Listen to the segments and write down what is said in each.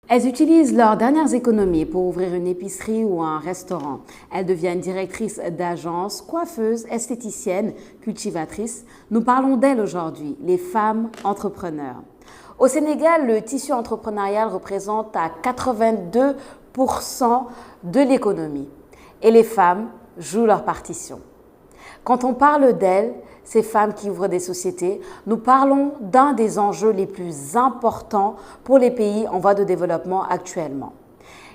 Elles utilisent leurs dernières économies pour ouvrir une épicerie ou un restaurant. Elles deviennent directrices d'agence, coiffeuses, esthéticiennes, cultivatrices. Nous parlons d'elles aujourd'hui, les femmes entrepreneurs. Au Sénégal, le tissu entrepreneurial représente à 82% de l'économie et les femmes jouent leur partition. Quand on parle d'elles, ces femmes qui ouvrent des sociétés, nous parlons d'un des enjeux les plus importants pour les pays en voie de développement actuellement.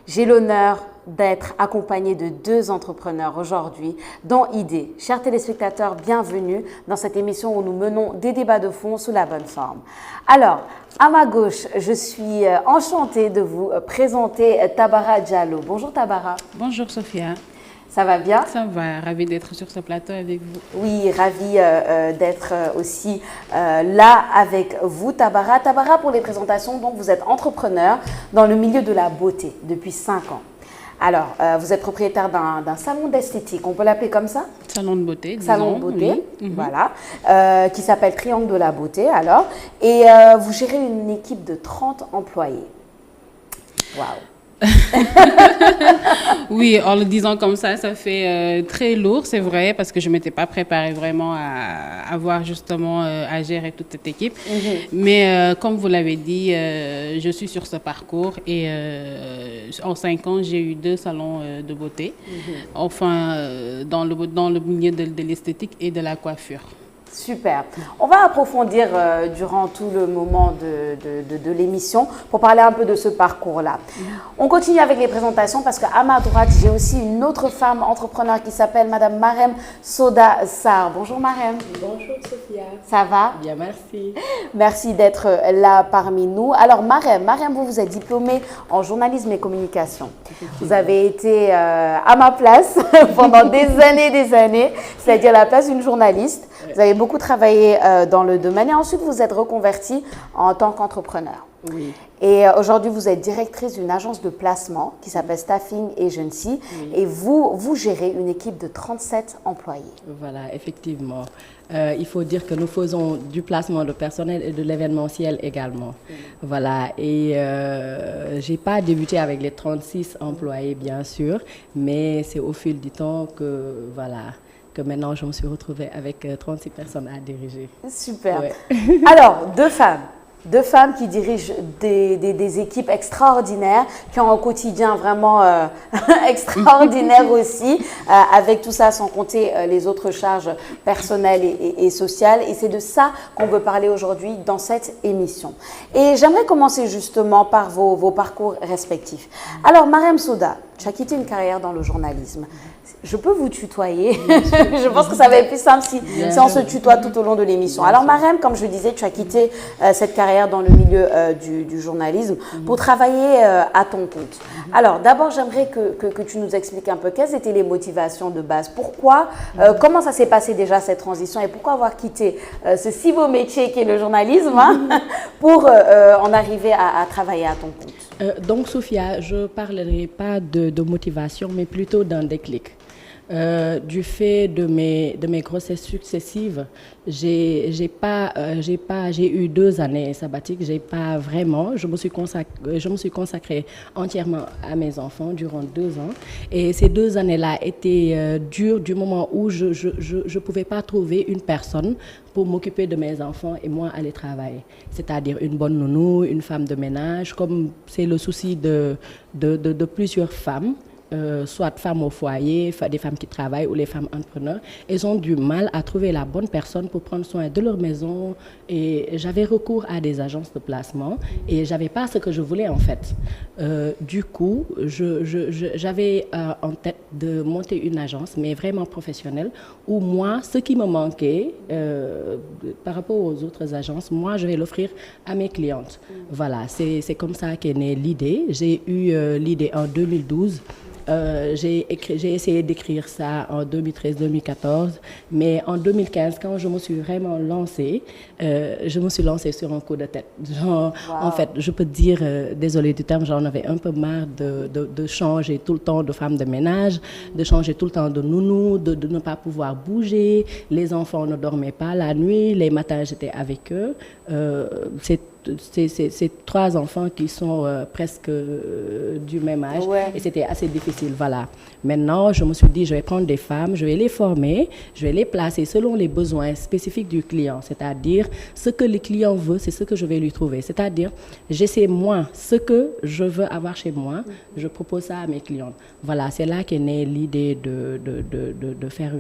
J'ai l'honneur d'être accompagnée de deux entrepreneurs aujourd'hui, dont Idée. Chers téléspectateurs, bienvenue dans cette émission où nous menons des débats de fond sous la bonne forme. Alors, à ma gauche, je suis enchantée de vous présenter Tabara Diallo. Bonjour Tabara. Bonjour Sophia. Ça va bien? Ça va, ravie d'être sur ce plateau avec vous. Oui, ravie d'être aussi là avec vous, Tabara. Tabara, pour les présentations, donc vous êtes entrepreneur dans le milieu de la beauté depuis 5 ans. Alors, vous êtes propriétaire d'un salon d'esthétique, on peut l'appeler comme ça? Salon de beauté, disons. Salon de beauté, oui. Voilà, qui s'appelle Triangle de la beauté, alors. Et vous gérez une équipe de 30 employés. Waouh! Oui, en le disant comme ça fait très lourd, c'est vrai, parce que je ne m'étais pas préparée vraiment à avoir justement à gérer toute cette équipe. Mais comme vous l'avez dit, je suis sur ce parcours et en 5 ans, j'ai eu 2 salons de beauté, enfin dans le milieu de l'esthétique et de la coiffure. Super. On va approfondir durant tout le moment de l'émission pour parler un peu de ce parcours-là. On continue avec les présentations parce qu'à ma droite, j'ai aussi une autre femme entrepreneur qui s'appelle Madame Marem Soda Sarr. Bonjour Marem. Bonjour Sophia. Ça va? Bien, merci. Merci d'être là parmi nous. Alors Marem, vous êtes diplômée en journalisme et communication. Vous avez été à ma place pendant des années, c'est-à-dire la place d'une journaliste. Vous avez beaucoup travaillé dans le domaine et ensuite vous êtes reconvertie en tant qu'entrepreneur. Oui. Et aujourd'hui, vous êtes directrice d'une agence de placement qui s'appelle Staffing Agency et vous gérez une équipe de 37 employés. Voilà, effectivement. Il faut dire que nous faisons du placement de personnel et de l'événementiel également. Voilà, et je n'ai pas débuté avec les 36 employés, bien sûr, mais c'est au fil du temps que, voilà, que maintenant je me suis retrouvée avec 36 personnes à diriger. Super. Ouais. Alors, deux femmes qui dirigent des équipes extraordinaires, qui ont un quotidien vraiment extraordinaire aussi, avec tout ça sans compter les autres charges personnelles et sociales. Et c'est de ça qu'on veut parler aujourd'hui dans cette émission. Et j'aimerais commencer justement par vos parcours respectifs. Alors, Marem Soda, tu as quitté une carrière dans le journalisme. Je peux vous tutoyer. Je pense que ça va être plus simple si on se tutoie tout au long de l'émission. Alors Marem, comme je le disais, tu as quitté cette carrière dans le milieu du journalisme pour travailler à ton compte. Alors d'abord, j'aimerais que tu nous expliques un peu quelles étaient les motivations de base. Pourquoi, comment ça s'est passé déjà cette transition et pourquoi avoir quitté ce si beau métier qui est le journalisme pour en arriver à travailler à ton compte. Donc Sophia, je ne parlerai pas de motivation, mais plutôt d'un déclic. Du fait de mes grossesses successives, j'ai eu 2 années sabbatiques. Je me suis consacrée entièrement à mes enfants durant 2 ans. Et ces 2 années-là étaient dures du moment où je ne pouvais pas trouver une personne pour m'occuper de mes enfants et moi aller travailler. C'est-à-dire une bonne nounou, une femme de ménage, comme c'est le souci de plusieurs femmes. Soit femmes au foyer, des femmes qui travaillent ou les femmes entrepreneurs, elles ont du mal à trouver la bonne personne pour prendre soin de leur maison. Et j'avais recours à des agences de placement et je n'avais pas ce que je voulais en fait. Du coup, j'avais en tête de monter une agence, mais vraiment professionnelle, où moi, ce qui me manquait par rapport aux autres agences, moi, je vais l'offrir à mes clientes. Voilà, c'est comme ça qu'est née l'idée. J'ai eu l'idée en 2012. J'ai essayé d'écrire ça en 2013-2014, mais en 2015, quand je me suis vraiment lancée, je me suis lancée sur un coup de tête. Genre, en fait, je peux dire, désolée du terme, j'en avais un peu marre de changer tout le temps de femme de ménage, de changer tout le temps de nounou, de ne pas pouvoir bouger. Les enfants ne dormaient pas la nuit, les matins j'étais avec eux. ces 3 enfants qui sont presque du même âge. Ouais. Et c'était assez difficile, voilà. Maintenant, je me suis dit, je vais prendre des femmes, je vais les former, je vais les placer selon les besoins spécifiques du client. C'est-à-dire, ce que le client veut, c'est ce que je vais lui trouver. C'est-à-dire, j'essaie moi, ce que je veux avoir chez moi, je propose ça à mes clientes. Voilà, c'est là qu'est née l'idée de faire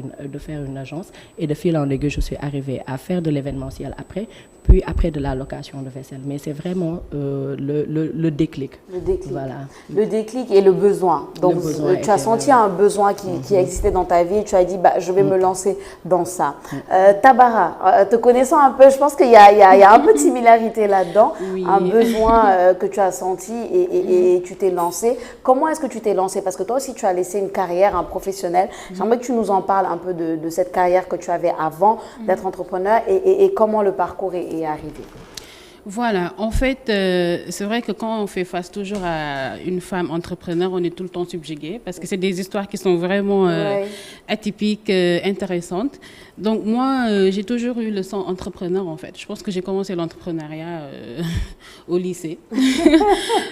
une agence. Et de fil en aiguille, je suis arrivée à faire de l'événementiel après, puis après de la location de vaisselle. Mais c'est vraiment le déclic. Le déclic. Voilà. Le déclic et le besoin. Donc, tu as senti un besoin qui existait dans ta vie et tu as dit, bah, je vais me lancer dans ça. Tabara, te connaissant un peu, je pense qu'il y a un peu de similarité là-dedans. Oui. Un besoin que tu as senti et tu t'es lancé. Comment est-ce que tu t'es lancé? Parce que toi aussi, tu as laissé une carrière, un professionnel. J'aimerais que tu nous en parles un peu de cette carrière que tu avais avant d'être entrepreneur et comment le parcours est arrivé. Voilà, en fait, c'est vrai que quand on fait face toujours à une femme entrepreneur, on est tout le temps subjugué parce que c'est des histoires qui sont vraiment atypiques, intéressantes. Donc moi, j'ai toujours eu le sang entrepreneur en fait. Je pense que j'ai commencé l'entrepreneuriat au lycée.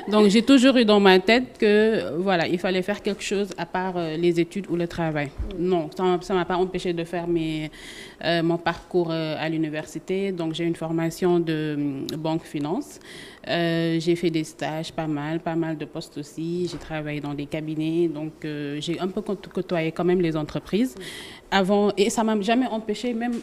Donc j'ai toujours eu dans ma tête que voilà, il fallait faire quelque chose à part les études ou le travail. Non, ça m'a pas empêché de faire mon parcours à l'université. Donc j'ai une formation de banque finance. J'ai fait des stages, pas mal de postes aussi. J'ai travaillé dans des cabinets, donc j'ai un peu côtoyé quand même les entreprises avant, et ça m'a jamais empêché, même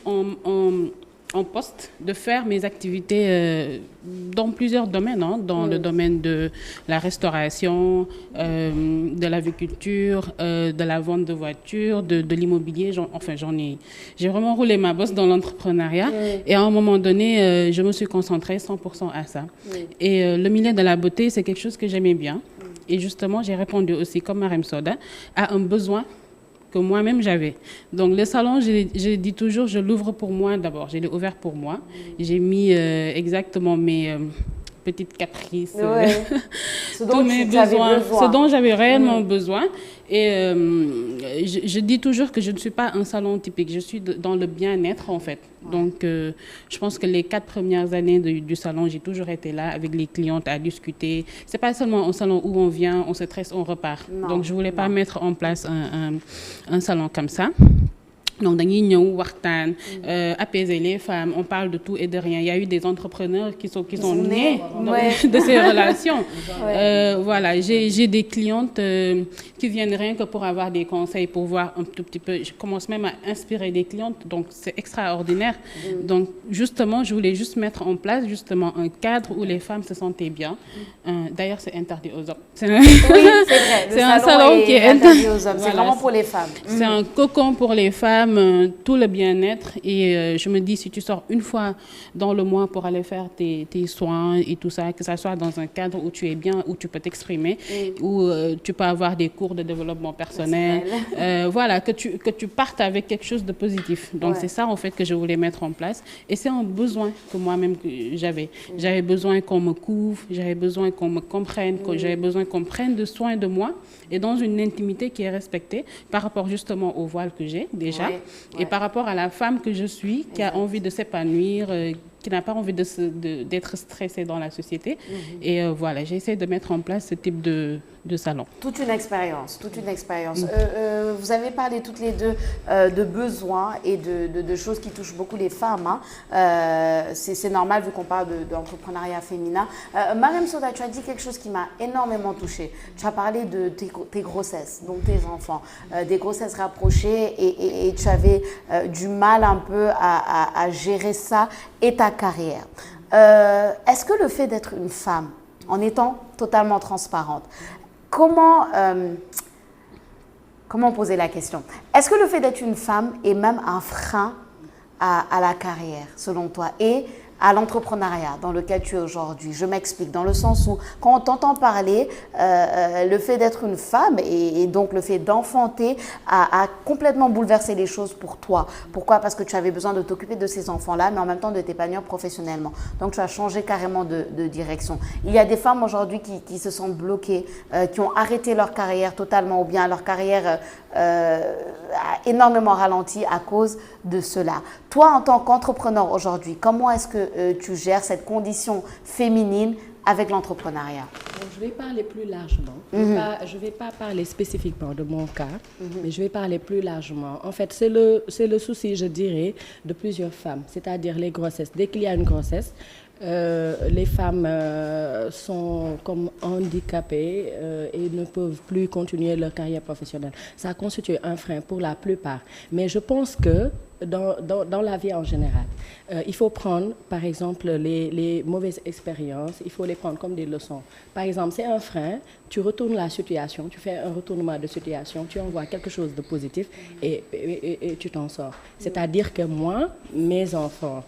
en poste, de faire mes activités dans plusieurs domaines, hein, dans le domaine de la restauration, de l'aviculture, de la vente de voitures, de l'immobilier. J'ai vraiment roulé ma bosse dans l'entrepreneuriat. Et à un moment donné, je me suis concentrée 100% à ça. Et le milieu de la beauté, c'est quelque chose que j'aimais bien. Et justement, j'ai répondu aussi, comme Marem Soda, à un besoin que moi-même j'avais. Donc le salon, je dis toujours, je l'ouvre pour moi d'abord. Je l'ai ouvert pour moi. J'ai mis exactement mes petites caprices, tous mes besoins, ce dont j'avais réellement besoin. Et je dis toujours que je ne suis pas un salon typique. Je suis dans le bien-être en fait. Donc je pense que les 4 premières années du salon, j'ai toujours été là avec les clientes à discuter. C'est pas seulement un salon où on vient, on se stresse, on repart. Donc je voulais pas mettre en place un salon comme ça. Donc, dañuy ñëw waxtaan, apaiser les femmes, on parle de tout et de rien. Il y a eu des entrepreneurs qui sont nés de ces relations. Voilà, j'ai des clientes qui viennent rien que pour avoir des conseils, pour voir un tout petit peu. Je commence même à inspirer des clientes, donc c'est extraordinaire. Donc, justement, je voulais juste mettre en place justement un cadre où les femmes se sentaient bien. D'ailleurs, c'est interdit aux hommes. Oui, c'est vrai. C'est un salon qui est interdit aux hommes. C'est vraiment pour les femmes. C'est un cocon pour les femmes. Tout le bien-être, et je me dis, si tu sors une fois dans le mois pour aller faire tes soins et tout ça, que ça soit dans un cadre où tu es bien, où tu peux t'exprimer, où tu peux avoir des cours de développement personnel, voilà, que tu partes avec quelque chose de positif. Donc c'est ça en fait que je voulais mettre en place, et c'est un besoin que moi-même j'avais. J'avais besoin qu'on me couvre, j'avais besoin qu'on me comprenne, j'avais besoin qu'on prenne soin de moi, et dans une intimité qui est respectée par rapport justement au voile que j'ai déjà. Et par rapport à la femme que je suis, qui a envie de s'épanouir, qui n'a pas envie d'être stressée dans la société. Et voilà, j'ai essayé de mettre en place ce type de salon. Toute une expérience, toute une expérience. Vous avez parlé toutes les deux de besoins et de choses qui touchent beaucoup les femmes. Hein. C'est normal vu qu'on parle d'entrepreneuriat féminin. Marem Soda, tu as dit quelque chose qui m'a énormément touchée. Tu as parlé de tes grossesses, donc tes enfants, des grossesses rapprochées et tu avais du mal un peu à gérer ça et ta carrière. Est-ce que le fait d'être une femme, en étant totalement transparente, comment poser la question? Est-ce que le fait d'être une femme est même un frein à la carrière, selon toi, et à l'entrepreneuriat dans lequel tu es aujourd'hui? Je m'explique, dans le sens où quand on t'entend parler, le fait d'être une femme et donc le fait d'enfanter a complètement bouleversé les choses pour toi. Pourquoi? Parce que tu avais besoin de t'occuper de ces enfants-là, mais en même temps de t'épanouir professionnellement. Donc tu as changé carrément de direction. Il y a des femmes aujourd'hui qui se sentent bloquées, qui ont arrêté leur carrière totalement, ou bien leur carrière a énormément ralenti à cause de cela. Toi, en tant qu'entrepreneur aujourd'hui, comment est-ce que tu gères cette condition féminine avec l'entrepreneuriat? Je vais parler plus largement. Je vais pas parler spécifiquement de mon cas, mais je vais parler plus largement. En fait, c'est le souci, je dirais, de plusieurs femmes, c'est-à-dire les grossesses. Dès qu'il y a une grossesse, les femmes sont comme handicapées et ne peuvent plus continuer leur carrière professionnelle. Ça constitue un frein pour la plupart. Mais je pense que dans la vie en général, il faut prendre, par exemple, les mauvaises expériences, il faut les prendre comme des leçons. Par exemple, c'est un frein, tu retournes la situation, tu fais un retournement de situation, tu envoies quelque chose de positif et tu t'en sors. C'est-à-dire que moi, mes enfants,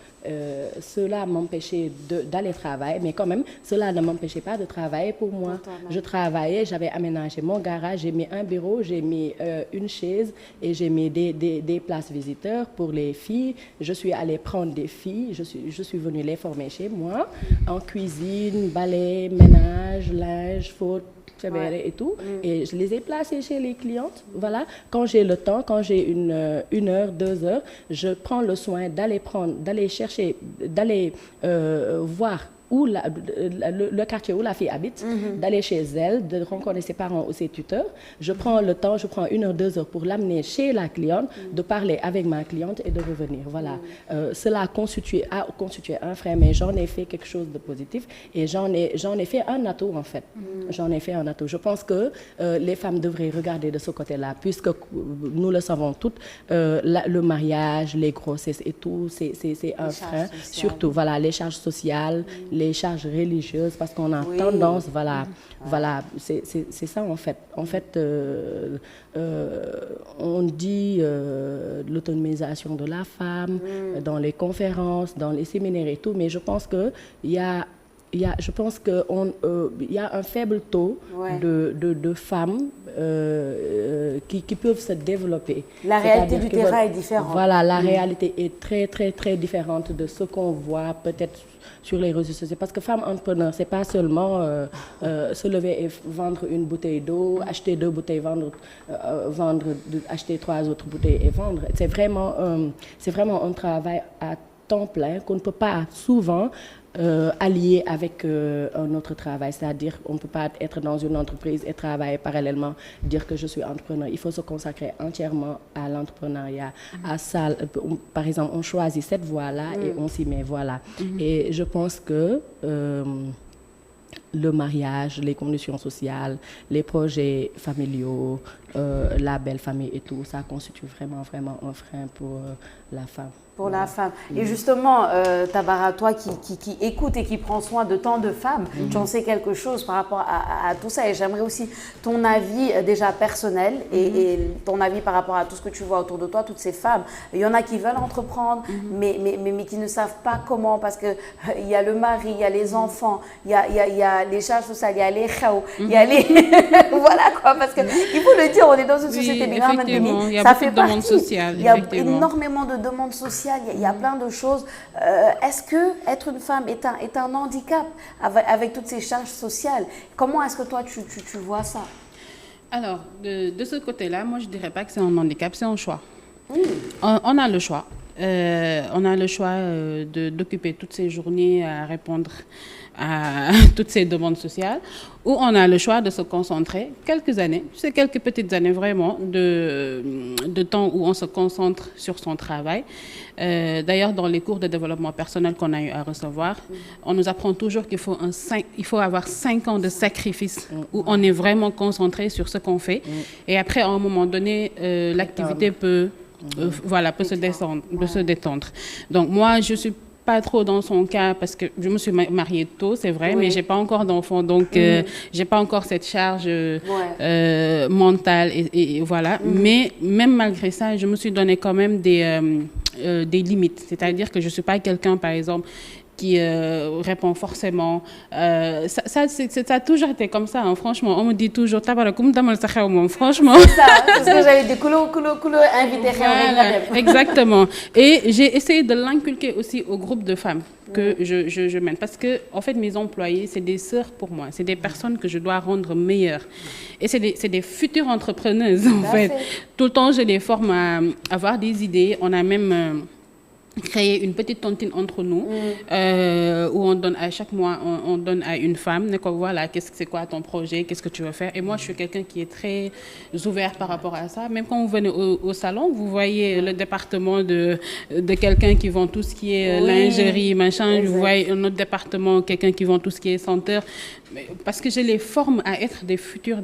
cela m'empêchait d'aller travailler, mais quand même, cela ne m'empêchait pas de travailler pour moi. Je travaillais, j'avais aménagé mon garage, j'ai mis un bureau, j'ai mis une chaise et j'ai mis des places visiteurs pour les filles. Je suis allée prendre des filles, je suis venue les former chez moi, en cuisine, balai, ménage, linge, faute, et tout, et je les ai placées chez les clientes. Voilà, quand j'ai le temps, quand j'ai une heure, 2 heures, je prends le soin d'aller chercher, d'aller voir où le quartier où la fille habite, d'aller chez elle, de rencontrer ses parents ou ses tuteurs. Je prends le temps, je prends 1 heure, 2 heures pour l'amener chez la cliente, de parler avec ma cliente et de revenir. Voilà. Cela a constitué un frein, mais j'en ai fait quelque chose de positif et j'en ai fait un atout en fait. J'en ai fait un atout. Je pense que les femmes devraient regarder de ce côté-là, puisque nous le savons toutes, le mariage, les grossesses et tout, c'est un frein. Surtout, voilà, les charges sociales, les charges religieuses, parce qu'on a tendance, voilà, c'est ça en fait. En fait, on dit l'autonomisation de la femme dans les conférences, dans les séminaires et tout, mais je pense que il y a un faible taux de femmes qui peuvent se développer. La réalité du terrain est différente. Voilà, la réalité est très, très, très différente de ce qu'on voit peut-être sur les réseaux sociaux. Parce que femme entrepreneur, c'est pas seulement se lever et vendre une bouteille d'eau, acheter 2 bouteilles, acheter 3 autres bouteilles et vendre. C'est vraiment un travail à temps plein qu'on ne peut pas souvent allié avec un autre travail, c'est-à-dire on ne peut pas être dans une entreprise et travailler parallèlement, dire que je suis entrepreneur. Il faut se consacrer entièrement à l'entrepreneuriat. À ça, par exemple, on choisit cette voie-là et on s'y met, voilà. Et je pense que le mariage, les conditions sociales, les projets familiaux, la belle famille et tout, ça constitue vraiment, vraiment un frein pour la femme. Pour la femme. Et justement, Tabara, toi qui écoute et qui prend soin de tant de femmes, tu en sais quelque chose par rapport à tout ça. Et j'aimerais aussi ton avis déjà personnel et ton avis par rapport à tout ce que tu vois autour de toi, toutes ces femmes. Il y en a qui veulent entreprendre, mais qui ne savent pas comment, parce qu'il y a le mari, il y a les enfants, il y a les charges sociales, il y a les chaos, il y a les... voilà quoi, parce qu'il faut le dire, on est dans une société migrante, il y a beaucoup de demandes sociales. Il y a énormément de demandes sociales. Il y a plein de choses. Est-ce que être une femme est un handicap avec toutes ces charges sociales? Comment est-ce que toi, tu vois ça? Alors, de ce côté-là, moi, je ne dirais pas que c'est un handicap, c'est un choix. On a le choix. On a le choix d'occuper toutes ces journées à répondre à toutes ces demandes sociales, ou on a le choix de se concentrer quelques années, c'est quelques petites années vraiment de temps où on se concentre sur son travail. D'ailleurs, dans les cours de développement personnel qu'on a eu à recevoir, on nous apprend toujours qu'il faut avoir 5 ans de sacrifice où on est vraiment concentré sur ce qu'on fait. Et après, à un moment donné, l'activité peut se détendre. Donc moi, je suis pas trop dans son cas parce que je me suis mariée tôt, c'est vrai, mais j'ai pas encore d'enfant, donc j'ai pas encore cette charge mentale et voilà. Mais même malgré ça, je me suis donné quand même des limites. C'est-à-dire que je suis pas quelqu'un, par exemple, qui répond forcément. Ça a toujours été comme ça, hein, franchement. On me dit toujours, franchement. C'est ça, c'est ce que j'avais dit, invité. Voilà, exactement. Et j'ai essayé de l'inculquer aussi au groupe de femmes que je mène. Parce que, en fait, mes employés, c'est des sœurs pour moi. C'est des personnes que je dois rendre meilleures. Et c'est des futures entrepreneuses, en fait. Tout le temps, je les forme à avoir des idées. On a même... créer une petite tontine entre nous où on donne à chaque mois on donne à une femme ne ko voilà c'est quoi ton projet, qu'est-ce que tu veux faire, et moi je suis quelqu'un qui est très ouvert par rapport à ça. Même quand vous venez au salon, vous voyez le département de quelqu'un qui vend tout ce qui est lingerie machin, exact. Vous voyez un autre département quelqu'un qui vend tout ce qui est senteur, parce que je les forme à être des futurs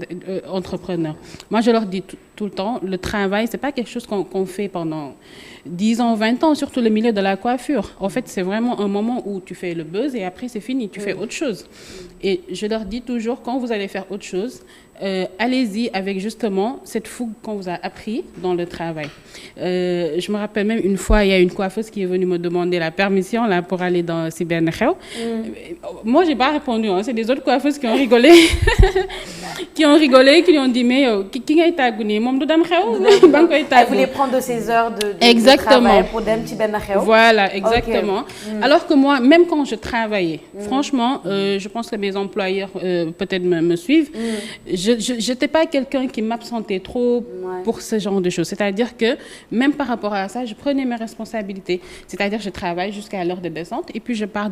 entrepreneurs. Moi je leur dis tout le temps, le travail c'est pas quelque chose qu'on fait pendant 10 ans, 20 ans, surtout le milieu de la coiffure. En fait, c'est vraiment un moment où tu fais le buzz et après, c'est fini, tu fais autre chose. Et je leur dis toujours, quand vous allez faire autre chose, allez-y avec justement cette fougue qu'on vous a appris dans le travail. Je me rappelle même une fois, il y a une coiffeuse qui est venue me demander la permission là, pour aller dans Cyber Xew. Moi, je n'ai pas répondu. Hein. C'est des autres coiffeuses qui ont rigolé. qui lui ont dit, mais qui est tagouné? Elle voulait prendre de ses heures de travail pour dem Cyber Xew. Voilà, exactement. Okay. Alors que moi, même quand je travaillais, franchement, je pense que mes employeurs peut-être me suivent. Je n'étais pas quelqu'un qui m'absentait trop pour ce genre de choses. C'est-à-dire que même par rapport à ça, je prenais mes responsabilités. C'est-à-dire que je travaille jusqu'à l'heure de descente et puis je pars.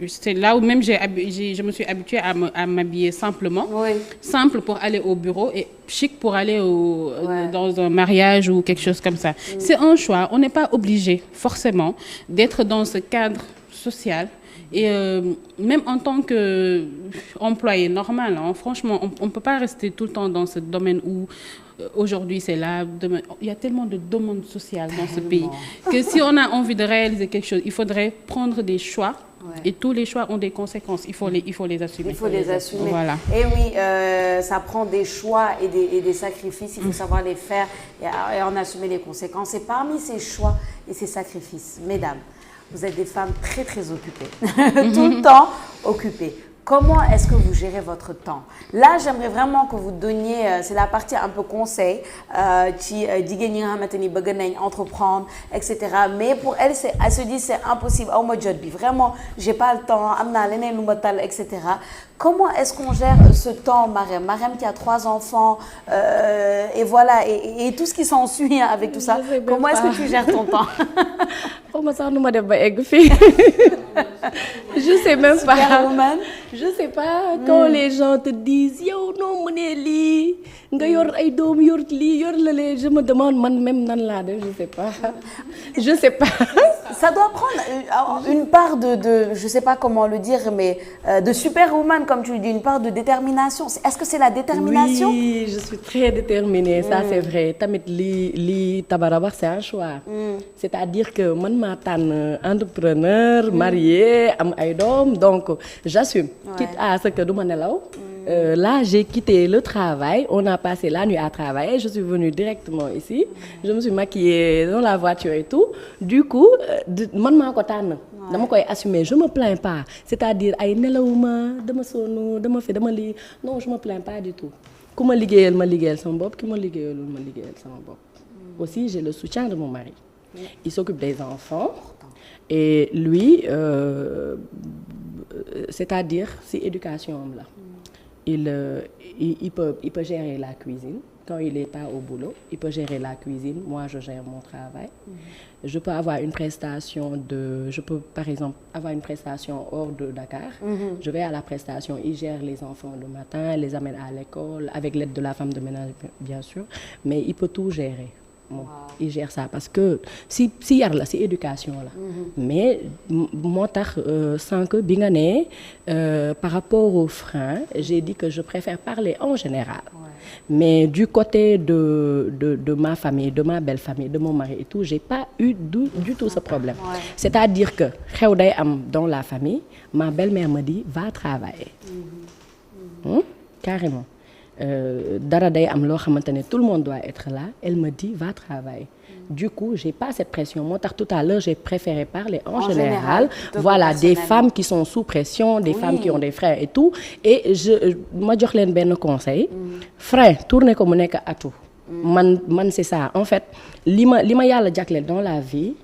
C'est là où même je me suis habituée à m'habiller simplement. Simple pour aller au bureau et chic pour aller dans un mariage ou quelque chose comme ça. C'est un choix. On n'est pas obligé forcément d'être dans ce cadre social. Et même en tant qu'employé normal, hein, franchement, on ne peut pas rester tout le temps dans ce domaine où aujourd'hui c'est là, demain, il y a tellement de demandes sociales dans ce pays que si on a envie de réaliser quelque chose, il faudrait prendre des choix. Et tous les choix ont des conséquences. Il faut les assumer. Il faut les assumer. Voilà. Et oui, ça prend des choix et des sacrifices. Il faut savoir les faire et en assumer les conséquences. Et parmi ces choix et ces sacrifices, mesdames, vous êtes des femmes très, très occupées. Tout le temps occupées. Comment est-ce que vous gérez votre temps? Là, j'aimerais vraiment que vous donniez, c'est la partie un peu conseil, entreprendre, etc. Mais pour elle, elle se dit c'est impossible. Oh, my job, vraiment, j'ai pas le temps, etc. Comment est-ce qu'on gère ce temps, Marème? Marème qui a 3 enfants, et voilà, et tout ce qui s'ensuit avec tout ça. Comment est-ce que tu gères ton temps? Je sais même pas. Superwoman. Je sais pas quand les gens te disent yo non mënee lii nga yor ay doom yor lii yor la lee, je me demande man même nan laa def, je sais pas. Ça doit prendre une part de je sais pas comment le dire, mais de superwoman comme tu le dis, une part de détermination. Est-ce que c'est la détermination? Oui, je suis très déterminée, ça c'est vrai. Tamit li Tabara wax c'est un choix. C'est-à-dire que man maa tànn entrepreneur, marié, am ay doom, donc j'assume. Quitte à ce que du ma nelaw. Là, j'ai quitté le travail. On a passé la nuit à travailler. Je suis venue directement ici. Je me suis maquillée dans la voiture et tout. Du coup, man maa ko tànn. Dama koy assumer. Je me plains pas. C'est-à-dire ay nelawuma, dama sonn, dama fi, dama lii. Non, je me plains pas du tout. Ku ma liggéeyal ma liggéeyal sama bopp, ki ma liggéeyalul ma liggéeyal sama bopp. Aussi, j'ai le soutien de mon mari. Il s'occupe des enfants. Et lui, c'est-à-dire, c'est éducation là. Il peut gérer la cuisine. Quand il n'est pas au boulot, il peut gérer la cuisine. Moi, je gère mon travail. Je peux avoir une prestation je peux, par exemple, avoir une prestation hors de Dakar. Je vais à la prestation, il gère les enfants le matin, les amène à l'école, avec l'aide de la femme de ménage, bien sûr. Mais il peut tout gérer. Bon, il gère ça parce que si yar la si éducation la mais moo tax sànq bi nga ne par rapport aux freins, j'ai dit que je préfère parler en général. Mais du côté de ma famille, de ma belle famille, de mon mari et tout, j'ai pas eu du tout ce problème. C'est-à-dire que xew day am dans la famille, ma belle-mère me dit va travailler. Carrément. Dara day am loo xamante ne tout le monde doit être là, elle me dit va travailler. Du coup, j'ai pas cette pression. Moo tax tout à l'heure, j'ai préféré parler en général. Voilà, des femmes qui sont sous pression, des femmes qui ont des frères et tout. Et ma jox leen benn conseil. Frein, tourner ko mu nekk atu. Man c'est ça. En fait, li ma yàlla jagleel dans la vie,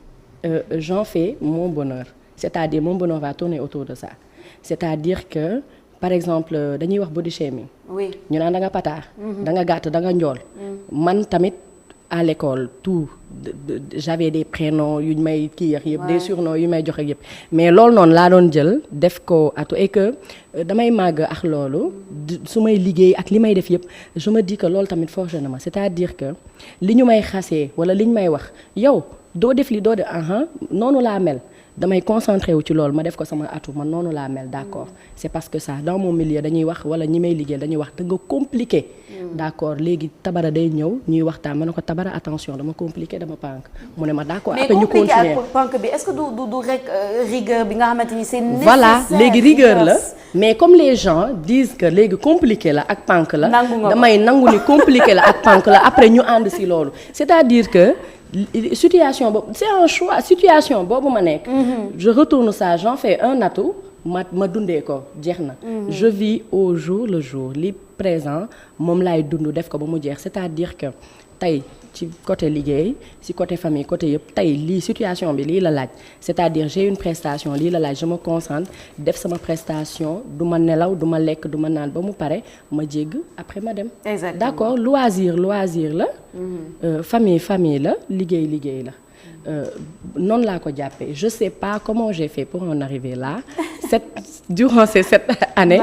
j'en fais mon bonheur. C'est-à-dire mon bonheur va tourner autour de ça. C'est-à-dire que par exemple dañuy wax body shaming. Oui. ñu naan da nga pataar. da nga gàtt da nga njool. Man tamit à l'école tout j'avais des prénoms yu ñu may kii ak yëpp des surnoms yu may joxe yëpp mais loolu noonu laa doon jël def ko atu et que damay màgg ak loolu su may liggéey ak li may def yëpp je me dis que loolu tamit forgé na ma c'est-à-dire que li ñu may xasee wala li ñu may wax yow doo def li doo de noonu laa mel damay concentré wu ci loolu ma def ko sama atu man noonu laa mel d'accord c'est parce que ça dans mon milieu dañuy wax wala ñi may liggéey dañuy wax da nga compliqué d'accord léegi Tabara day ñëw ñuy waxtaan ma ne ko Tabara attention dama compliqué dama pànk mu ne ma d'accord après ñu continuer mais compliqué ak pànk bi est-ce que du rek rigueur bi nga xamante ni c'est nécessaire voilà léegi rigueur la mais comme les gens disent que léegi compliqué la ak pànk la damay nangu ni compliqué la ak pànk la après ñu ànd si loolu c'est-à-dire que situation boobu c'est un choix situation boobu ma nekk je retourne ça j'en fais un atout ma dundee ko jeex na je vis au jour le jour li présent moom laay dund def ko ba mu jeex c'est-à-dire que tey ci côté liggéey ci côté famille côté yëpp tey lii situation bi lii la laaj c'est-à-dire j'ai une prestation lii la laaj je me concentre def sama prestation du ma nelaw du ma lekk du ma naan ba mu pare ma jégg après ma dem d'accord loisir la famille la liggéey la noonu laa ko jàppee je sais pas comment j'ai fait pour en arriver là durant ces 7 années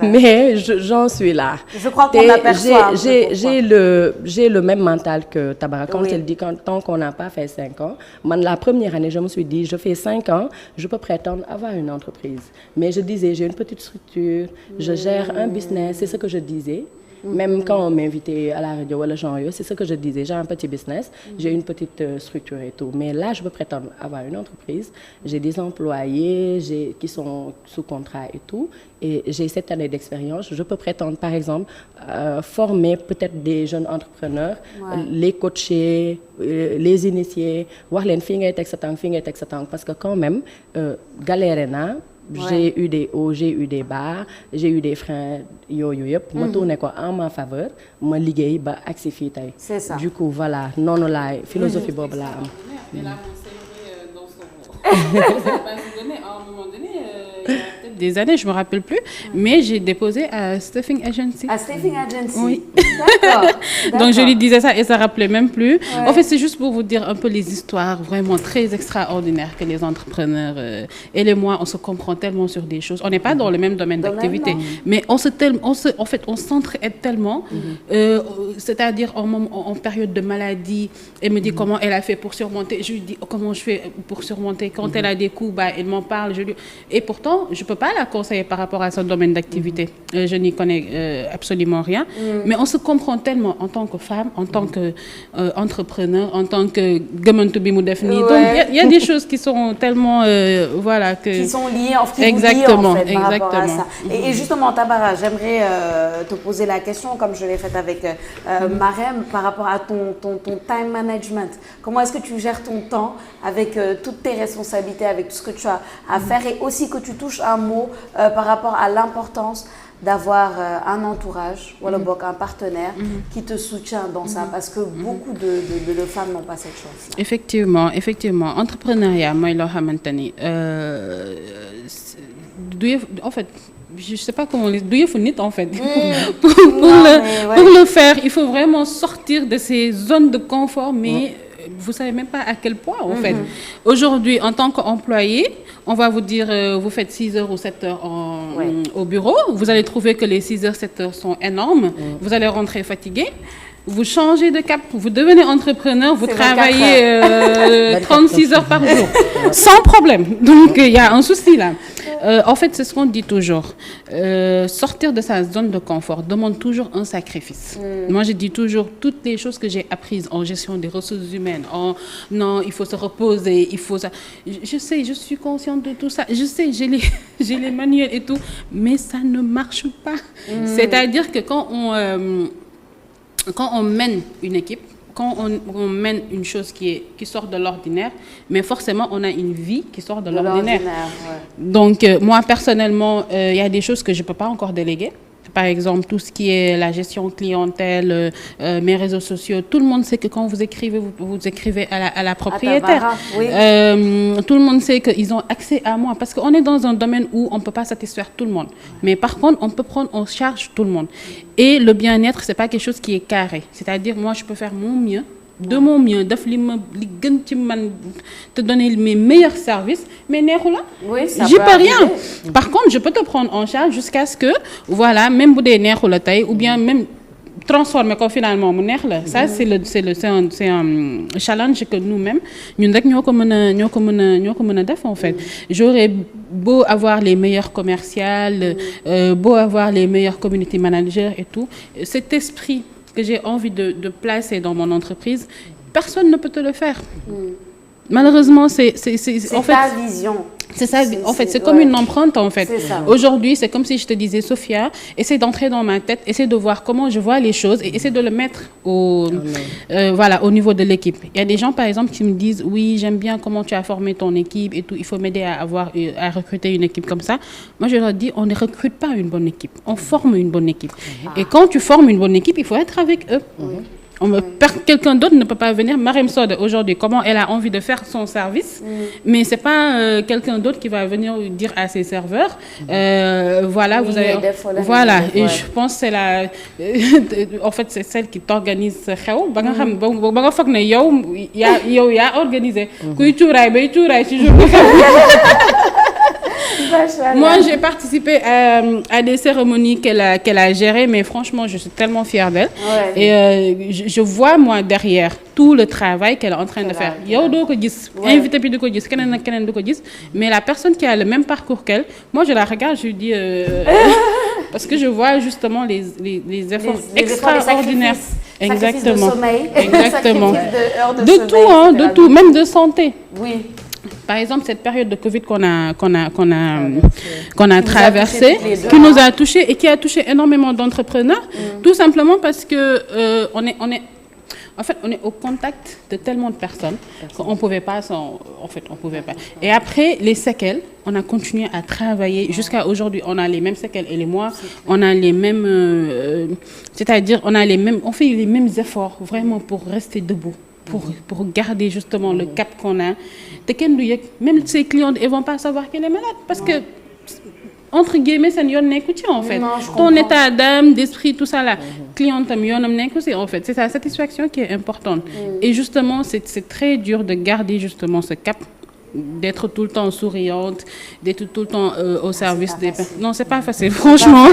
mais j'en suis là je crois qu'on aperçoit j'ai le même mental que Tabara quand elle dit tant qu'on n'a pas fait 5 ans man la première année je me suis dit je fais 5 ans je peux prétendre avoir une entreprise mais je disais j'ai une petite structure je gère un business c'est ce que je disais même quand on m'invitait à la radio wala genre yooyu c'est ce que je disais j'ai un petit business j'ai une petite structure et tout mais là je peux prétendre avoir une entreprise j'ai des employés qui sont sous contrat et tout et j'ai 7 années d'expérience je peux prétendre par exemple former peut-être des jeunes entrepreneurs les coacher les initier wax leen fii ngay teg sa tànk parce que quand même galéré naa j'ai eu des hauts j'ai eu des bas j'ai eu des freins yooyu yëpp ma tourné ko en ma faveur ma liggéey ba agsi fii tey c'est ça du coup voilà noonu laay philosophie boobu laa am des années, je me rappelle plus, mais j'ai déposé à Staffing Agency. À Staffing Agency. Oui. D'accord. Donc je lui disais ça et ça rappelait même plus. Ouais. En fait, c'est juste pour vous dire un peu les histoires vraiment très extraordinaires que les entrepreneurs et les moi, on se comprend tellement sur des choses. On n'est pas dans le même domaine d'activité, mais en fait, on s'entraide tellement. C'est-à-dire en période de maladie, elle me dit comment elle a fait pour surmonter. Je lui dis comment je fais pour surmonter. Quand elle a des coups, elle m'en parle. Et pourtant, je peux pas la conseiller par rapport à son domaine d'activité. Je n'y connais absolument rien. Mais on se comprend tellement en tant que femme, en tant qu'entrepreneur, en tant que Gamantou Bimou Defni. Donc, il y a des choses qui sont tellement... voilà, qui sont liées, qui exactement, vous lient, en fait, par exactement. rapport à ça. Et justement, Tabara, j'aimerais te poser la question, comme je l'ai faite avec Marem, par rapport à ton time management. Comment est-ce que tu gères ton temps avec toutes tes responsabilités, avec tout ce que tu as à faire et aussi que tu touches un mot par rapport à l'importance d'avoir un entourage, ou alors un partenaire qui te soutient dans ça, parce que beaucoup de femmes n'ont pas cette chance. Effectivement. Entrepreneuriat, moi, en fait, je ne sais pas comment il faut nit en fait. Pour le faire, il faut vraiment sortir de ces zones de confort, mais vous ne savez même pas à quel point en fait. Aujourd'hui, en tant qu'employé, on va vous dire, vous faites 6 heures ou 7 heures au bureau. Vous allez trouver que les 6 heures, 7 heures sont énormes. Vous allez rentrer fatigué. Vous changez de cap, vous devenez entrepreneur, vous travaillez 36 heures par jour, sans problème. Donc, il y a un souci là. En fait, c'est ce qu'on dit toujours. Sortir de sa zone de confort demande toujours un sacrifice. Moi, je dis toujours, toutes les choses que j'ai apprises en gestion des ressources humaines, non, il faut se reposer, il faut ça. Je sais, je suis consciente de tout ça. Je sais, j'ai les manuels et tout, mais ça ne marche pas. C'est-à-dire que quand on mène une équipe, quand on mène une chose qui sort de l'ordinaire, mais forcément, on a une vie qui sort de l'ordinaire. Donc, moi, personnellement, il y a des choses que je ne peux pas encore déléguer. Par exemple, tout ce qui est la gestion clientèle, mes réseaux sociaux, tout le monde sait que quand vous écrivez, vous écrivez à la propriétaire. Tout le monde sait qu'ils ont accès à moi parce qu'on est dans un domaine où on ne peut pas satisfaire tout le monde. Mais par contre, on peut prendre en charge tout le monde. Et le bien-être, ce n'est pas quelque chose qui est carré. C'est-à-dire, moi, je peux faire mon mieux de mon mieux def li gën ci man te donner mes meilleurs services mais neexu la. Oui, ça j'y peut peux rien. arriver. Par contre je peux te prendre en charge jusqu'à ce que voilà même bu dee neexu la tey ou bien même transformer ko finalement mu neex la. Ça c'est un challenge que nous-mêmes ñun rek ñoo ko mën a def en fait. J'aurais beau avoir les meilleurs commerciales, beau avoir les meilleurs community managers et tout, cet esprit que j'ai envie de placer dans mon entreprise, personne ne peut te le faire. Malheureusement, c'est en fait ta vision. C'est ça, en fait, c'est comme une empreinte, en fait. Ça. Aujourd'hui, c'est comme si je te disais, Sophia, essaie d'entrer dans ma tête, essaie de voir comment je vois les choses et essaie de le mettre voilà, au niveau de l'équipe. Il y a des gens, par exemple, qui me disent, oui, j'aime bien comment tu as formé ton équipe et tout, il faut m'aider à recruter une équipe comme ça. Moi, je leur dis, on ne recrute pas une bonne équipe, on forme une bonne équipe. Et quand tu formes une bonne équipe, il faut être avec eux. Quelqu'un d'autre ne peut pas venir. Marème Sode, aujourd'hui, comment elle a envie de faire son service, mais c'est pas quelqu'un d'autre qui va venir dire à ses serveurs, voilà, vous avez, voilà, et je pense que c'est la, en fait, c'est celle qui t'organise ce xew, ba nga xam, ba nga foog ne yow yaa organisé. Kuy cuuraay bay cuuraay ci jour bi. Moi, j'ai participé à des cérémonies qu'elle a gérées, mais franchement, je suis tellement fière d'elle. Ouais. Et je vois, moi, derrière, tout le travail qu'elle est en train de faire. Yow doo ko gis, invité bi du ko gis, keneen ak keneen du ko gis, mais la personne qui a le même parcours qu'elle, moi, je la regarde, je lui dis... parce que je vois justement les efforts extraordinaires. Exactement. De sommeil, exactement. de tout, hein, de tout, même de santé. Oui. Par exemple, cette période de Covid qu'on a traversée, qui nous a touchés et qui a touché énormément d'entrepreneurs, tout simplement parce que on est au contact de tellement de personnes qu'on pouvait pas on pouvait pas. Et après les séquelles, on a continué à travailler jusqu'à aujourd'hui. On a les mêmes séquelles et les mois, on a les mêmes, c'est-à-dire on fait les mêmes efforts vraiment pour rester debout. Pour garder justement le cap qu'on a. Même ses clients, ils ne vont pas savoir qu'elle est malade. Parce que, entre guillemets, ça n'y est en fait. Ton état d'âme, d'esprit, tout ça là. Client, en fait. C'est sa satisfaction qui est importante. Et justement, c'est très dur de garder justement ce cap. D'être tout le temps souriante, d'être tout le temps au service des personnes. Non, c'est pas facile. Franchement,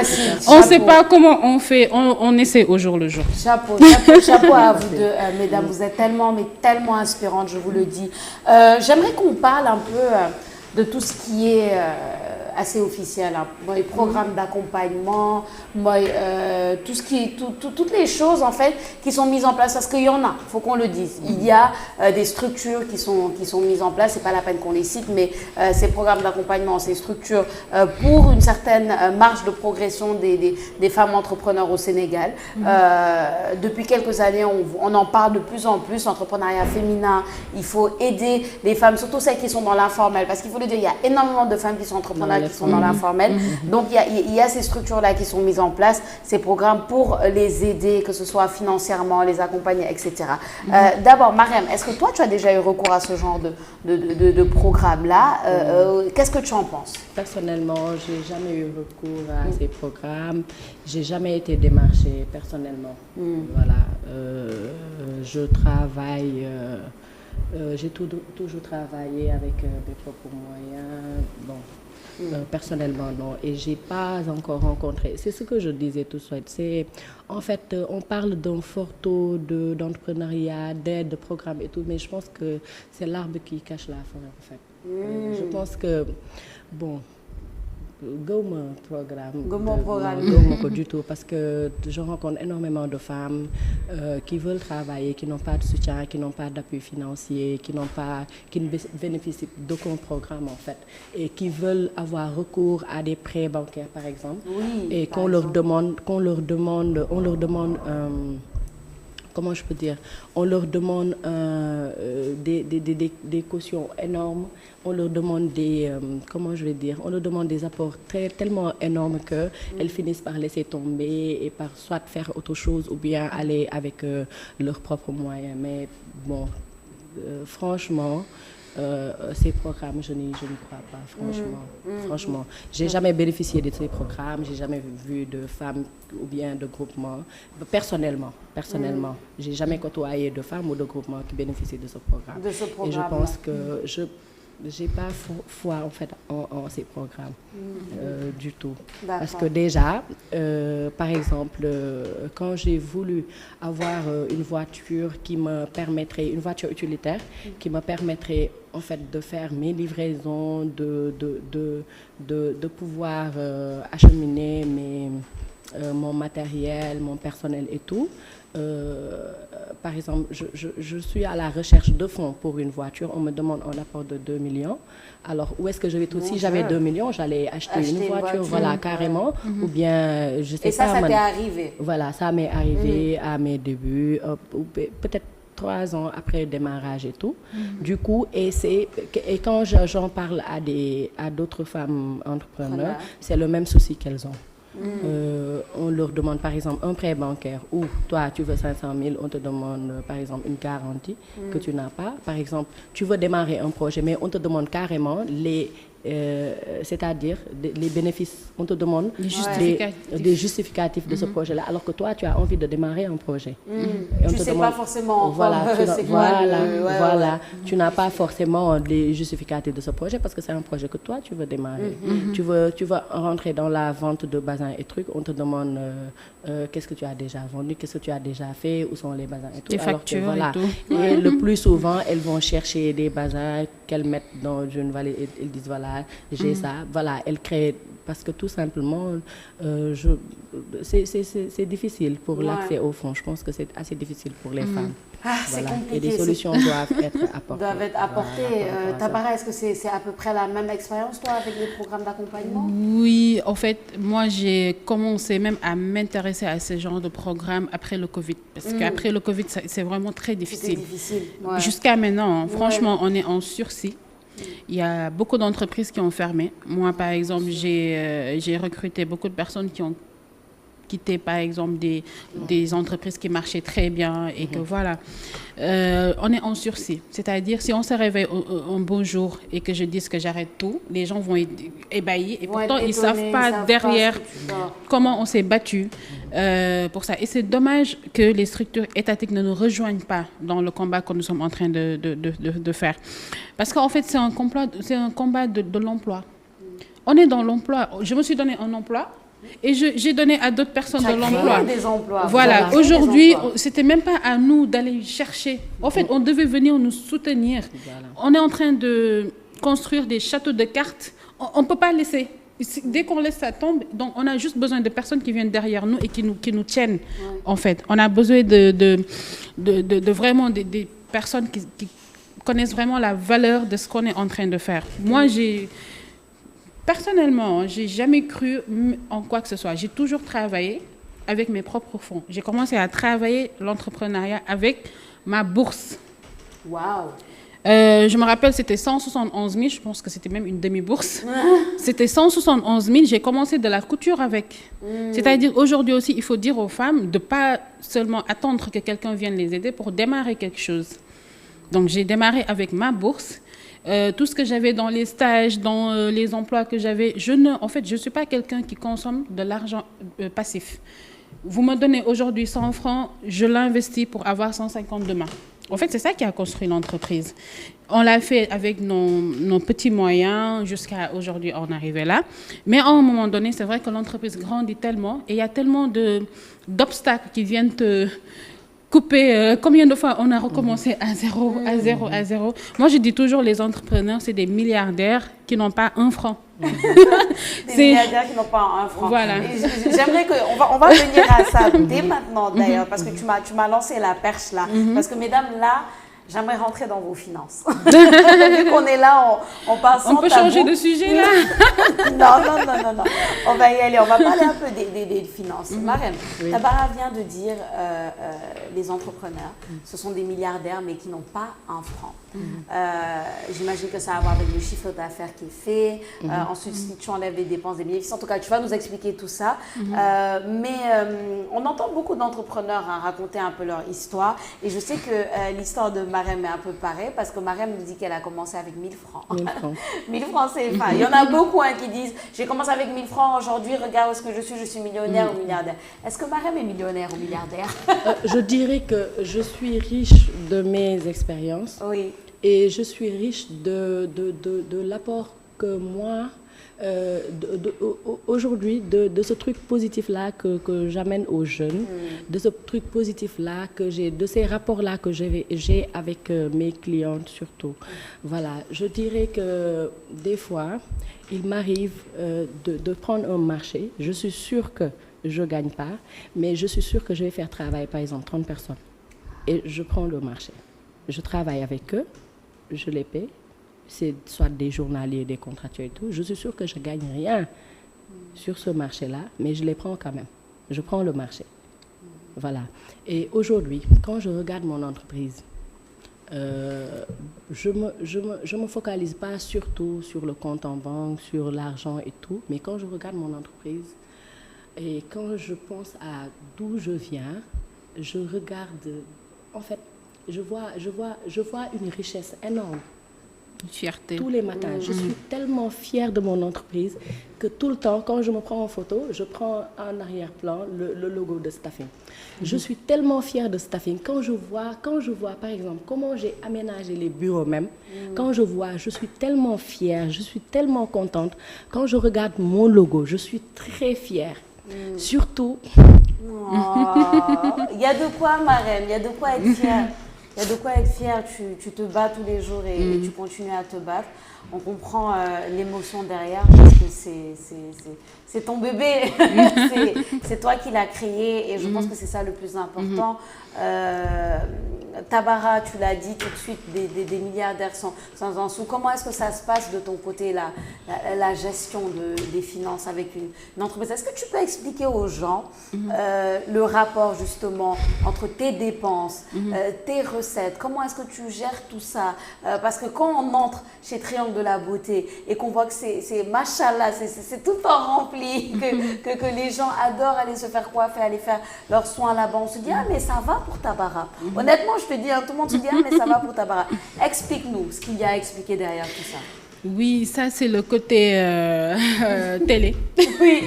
on ne sait pas comment on fait. On essaie au jour le jour. Chapeau à vous deux, mesdames. Vous êtes tellement inspirantes, je vous le dis. J'aimerais qu'on parle un peu de tout ce qui est assez officiel. Les programmes d'accompagnement, toutes les choses en fait qui sont mises en place. Parce qu'il y en a, il faut qu'on le dise. Il y a des structures qui sont mises en place. C'est pas la peine qu'on les cite, mais ces programmes d'accompagnement, ces structures pour une certaine marge de progression des femmes entrepreneurs au Sénégal. Depuis quelques années, on en parle de plus en plus. L'entrepreneuriat féminin, il faut aider les femmes, surtout celles qui sont dans l'informel. Parce qu'il faut le dire, il y a énormément de femmes qui sont entrepreneurs, qui sont dans l'informel. Donc, il y a ces structures-là qui sont mises en place, ces programmes pour les aider, que ce soit financièrement, les accompagner, etc. D'abord, Mariam, est-ce que toi, tu as déjà eu recours à ce genre de programme-là? Qu'est-ce que tu en penses? Personnellement, je n'ai jamais eu recours à ces programmes. Je n'ai jamais été démarchée personnellement. Voilà. Je travaille... j'ai toujours travaillé avec mes propres moyens. Bon. Personnellement, non. Et je n'ai pas encore rencontré. C'est ce que je disais tout de suite. C'est, en fait, on parle d'un fort taux d'entrepreneuriat, d'aide, de programme et tout, mais je pense que c'est l'arbre qui cache la forêt, en fait. Je pense que, bon, gëwuma programme du tout parce que je rencontre énormément de femmes qui veulent travailler, qui n'ont pas de soutien, qui n'ont pas d'appui financier, qui ne bénéficient d'aucun programme en fait et qui veulent avoir recours à des prêts bancaires par exemple et on leur demande comment je peux dire, on leur demande des cautions énormes, on leur demande on leur demande des apports tellement énormes qu'elles finissent par laisser tomber et par soit faire autre chose ou bien aller avec leurs propres moyens. Mais bon, franchement, ces programmes, je n'y crois pas, franchement. Franchement, j'ai jamais bénéficié de ces programmes, j'ai jamais vu de femmes ou bien de groupements. Personnellement, j'ai jamais côtoyé de femmes ou de groupements qui bénéficient de ce programme. Et je pense que j'ai pas foi en fait en ces programmes du tout. Parce que déjà, par exemple, quand j'ai voulu avoir une voiture qui me permettrait, une voiture utilitaire, qui me permettrait en fait de faire mes livraisons, de pouvoir acheminer mon matériel, mon personnel et tout. Par exemple, je suis à la recherche de fonds pour une voiture. On me demande un apport de 2 millions. Alors, où est-ce que je vais tout? Si j'avais 2 millions, j'allais acheter une voiture, voilà, carrément. Ou bien, je sais pas. Et ça t'est arrivé? Voilà, ça m'est arrivé à mes débuts, peut-être 3 ans après le démarrage et tout. Du coup, et quand j'en parle à d'autres femmes entrepreneurs, c'est le même souci qu'elles ont. On leur demande par exemple un prêt bancaire où toi tu veux 500 000, on te demande par exemple une garantie que tu n'as pas. Par exemple, tu veux démarrer un projet, mais on te demande carrément c'est-à-dire les bénéfices, on te demande des justificatifs de ce projet-là, alors que toi tu as envie de démarrer un projet. Et on te demande, pas forcément. Tu n'as pas forcément les justificatifs de ce projet parce que c'est un projet que toi tu veux démarrer. Tu veux rentrer dans la vente de bazins et trucs, on te demande qu'est-ce que tu as déjà vendu, qu'est-ce que tu as déjà fait, où sont les bazins et tout. Les factures et tout. Et le plus souvent, elles vont chercher des bazins qu'elles mettent dans une vallée et elles disent voilà, j'ai ça, voilà, elles créent, parce que tout simplement, c'est difficile pour l'accès aux fonds. Je pense que c'est assez difficile pour les femmes. C'est compliqué. Et des solutions doivent être apportées. Tabara, est-ce que c'est à peu près la même expérience, toi, avec les programmes d'accompagnement? Oui, en fait, moi, j'ai commencé même à m'intéresser à ce genre de programme après le Covid. Parce qu'après le Covid, c'est vraiment très difficile. Jusqu'à maintenant, franchement, on est en sursis. Il y a beaucoup d'entreprises qui ont fermé. Moi, par exemple, j'ai recruté beaucoup de personnes qui ont quitté, par exemple, des entreprises qui marchaient très bien et que voilà, on est en sursis. C'est-à-dire, si on se réveille un beau jour et que je dise que j'arrête tout, les gens vont être ébahis et pourtant, ils ne savent pas derrière comment on s'est battu pour ça. Et c'est dommage que les structures étatiques ne nous rejoignent pas dans le combat que nous sommes en train de faire. Parce qu'en fait, c'est un combat de l'emploi. On est dans l'emploi. Je me suis donné un emploi. Et j'ai donné à d'autres personnes de l'emploi. Des emplois. Voilà. Aujourd'hui, c'était même pas à nous d'aller chercher. En fait, on devait venir nous soutenir. On est en train de construire des châteaux de cartes. On ne peut pas laisser. Dès qu'on laisse ça tomber, donc on a juste besoin de personnes qui viennent derrière nous et qui nous tiennent. En fait, on a besoin de vraiment des personnes qui connaissent vraiment la valeur de ce qu'on est en train de faire. Moi, personnellement, je n'ai jamais cru en quoi que ce soit. J'ai toujours travaillé avec mes propres fonds. J'ai commencé à travailler l'entrepreneuriat avec ma bourse. Waouh! Je me rappelle, c'était 171 000. Je pense que c'était même une demi-bourse. C'était 171 000. J'ai commencé de la couture avec. C'est-à-dire, aujourd'hui aussi, il faut dire aux femmes de ne pas seulement attendre que quelqu'un vienne les aider pour démarrer quelque chose. Donc, j'ai démarré avec ma bourse. Tout ce que j'avais dans les stages, dans les emplois que j'avais, en fait, je ne suis pas quelqu'un qui consomme de l'argent passif. Vous me donnez aujourd'hui 100 francs, je l'investis pour avoir 150 demain. En fait, c'est ça qui a construit l'entreprise. On l'a fait avec nos petits moyens jusqu'à aujourd'hui, on est arrivé là. Mais à un moment donné, c'est vrai que l'entreprise grandit tellement et il y a tellement d'obstacles qui viennent te couper. Combien de fois on a recommencé à zéro. Moi, je dis toujours, les entrepreneurs, c'est des milliardaires qui n'ont pas un franc. Des milliardaires qui n'ont pas un franc. Voilà. J'aimerais on va venir à ça dès maintenant d'ailleurs, parce que tu m'as lancé la perche là. Parce que mesdames, là, j'aimerais rentrer dans vos finances. Vu qu'on est là, on passe sans tabou. On peut changer de sujet là? Non. On va y aller. On va parler un peu des finances. Marème, Tabara vient de dire les entrepreneurs, ce sont des milliardaires mais qui n'ont pas un franc. J'imagine que ça a à voir avec le chiffre d'affaires qui est fait. Ensuite, si tu enlèves les dépenses des bénéfices, en tout cas, tu vas nous expliquer tout ça. Mais on entend beaucoup d'entrepreneurs raconter un peu leur histoire. Et je sais que l'histoire de Marème est un peu pareil parce que Marème nous dit qu'elle a commencé avec 1000 francs. 1000 francs. 1000 francs CFA. Il y en a beaucoup qui disent j'ai commencé avec 1000 francs aujourd'hui, regarde où est-ce que je suis millionnaire ou milliardaire. Est-ce que Marème est millionnaire ou milliardaire? Je dirais que je suis riche de mes expériences. Oui. Et je suis riche de l'apport que moi, aujourd'hui, de ce truc positif-là que j'amène aux jeunes, de ce truc positif-là que j'ai, de ces rapports-là que j'ai avec mes clientes surtout. Voilà, je dirais que des fois, il m'arrive de prendre un marché. Je suis sûre que je ne gagne pas, mais je suis sûre que je vais faire travailler, par exemple, 30 personnes. Et je prends le marché. Je travaille avec eux. Je les paie, c'est soit des journaliers, des contractuels et tout. Je suis sûre que je ne gagne rien sur ce marché-là, mais je les prends quand même. Je prends le marché. Voilà. Et aujourd'hui, quand je regarde mon entreprise, je me focalise pas surtout sur le compte en banque, sur l'argent et tout, mais quand je regarde mon entreprise et quand je pense à d'où je viens, je regarde, en fait, je vois une richesse énorme. Une fierté. Tous les matins. Je suis tellement fière de mon entreprise que tout le temps, quand je me prends en photo, je prends en arrière-plan le logo de Staffing. Je suis tellement fière de Staffing. Quand je vois, par exemple, comment j'ai aménagé les bureaux même, quand je vois, je suis tellement fière, je suis tellement contente. Quand je regarde mon logo, je suis très fière. Surtout... Il y a de quoi, Marème, il y a de quoi être fière. Il y a de quoi être fier, tu te bats tous les jours et tu continues à te battre. On comprend l'émotion derrière parce que c'est ton bébé, c'est toi qui l'as créé et je pense que c'est ça le plus important. Tabara, tu l'as dit tout de suite, des milliardaires sans un sou. Comment est-ce que ça se passe de ton côté, la gestion des finances avec une entreprise? Est-ce que tu peux expliquer aux gens le rapport justement entre tes dépenses, tes recettes? Comment est-ce que tu gères tout ça? Parce que quand on entre chez Triangle de la Beauté et qu'on voit que c'est machallah, c'est tout en rempli, que les gens adorent aller se faire coiffer, aller faire leurs soins là-bas, on se dit ah mais ça va pour Tabara. Honnêtement, je te dis, tout le monde se dit ah mais ça va pour Tabara. Explique-nous ce qu'il y a à expliquer derrière tout ça. Oui, ça c'est le côté télé. Oui,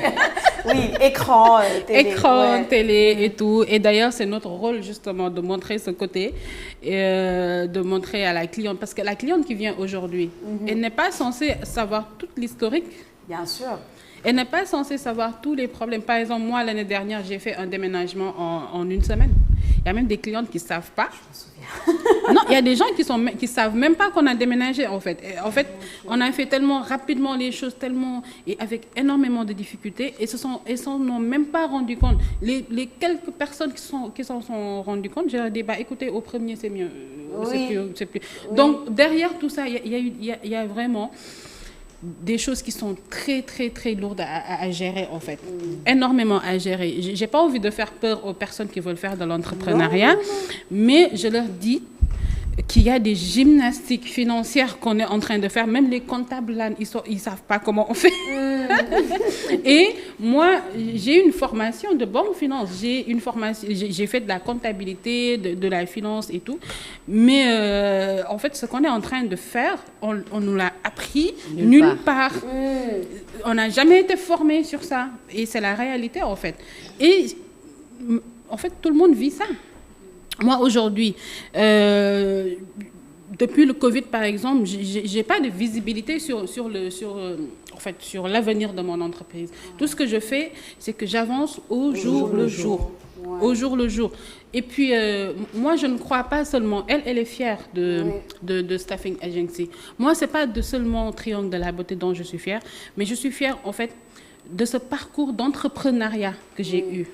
écran, télé. Écran, ouais. télé et tout. Et d'ailleurs, c'est notre rôle justement de montrer ce côté, de montrer à la cliente. Parce que la cliente qui vient aujourd'hui, elle n'est pas censée savoir toute l'historique. Bien sûr. Elle n'est pas censée savoir tous les problèmes. Par exemple, moi, l'année dernière, j'ai fait un déménagement en une semaine. Il y a même des clientes qui ne savent pas. Je me souviens. Non, il y a des gens qui savent même pas qu'on a déménagé, en fait. Et, en fait, on a fait tellement rapidement les choses, tellement, et avec énormément de difficultés, et ils s'en ont même pas rendu compte. Les quelques personnes qui s'en sont rendues compte, j'ai dit, bah, écoutez, au premier, c'est mieux. C'est plus. Oui. Donc, derrière tout ça, il y a vraiment des choses qui sont très, très, très lourdes à gérer, en fait. Énormément à gérer. J'ai pas envie de faire peur aux personnes qui veulent faire de l'entrepreneuriat, mais je leur dis qu'il y a des gymnastiques financières qu'on est en train de faire. Même les comptables, là, ils savent pas comment on fait. Et moi, j'ai une formation de banque finance. J'ai fait de la comptabilité, de la finance et tout. Mais en fait, ce qu'on est en train de faire, on nous l'a appris nulle part. On n'a jamais été formé sur ça. Et c'est la réalité, en fait. Et en fait, tout le monde vit ça. Moi, aujourd'hui, depuis le Covid, par exemple, je n'ai pas de visibilité sur l'avenir de mon entreprise. Tout ce que je fais, c'est que j'avance au jour le jour. Ouais. Au jour le jour. Et puis, moi, je ne crois pas seulement... Elle est fière de Staffing Agency. Moi, ce n'est pas seulement Triangle de la Beauté dont je suis fière, mais je suis fière, en fait, de ce parcours d'entrepreneuriat que j'ai eu.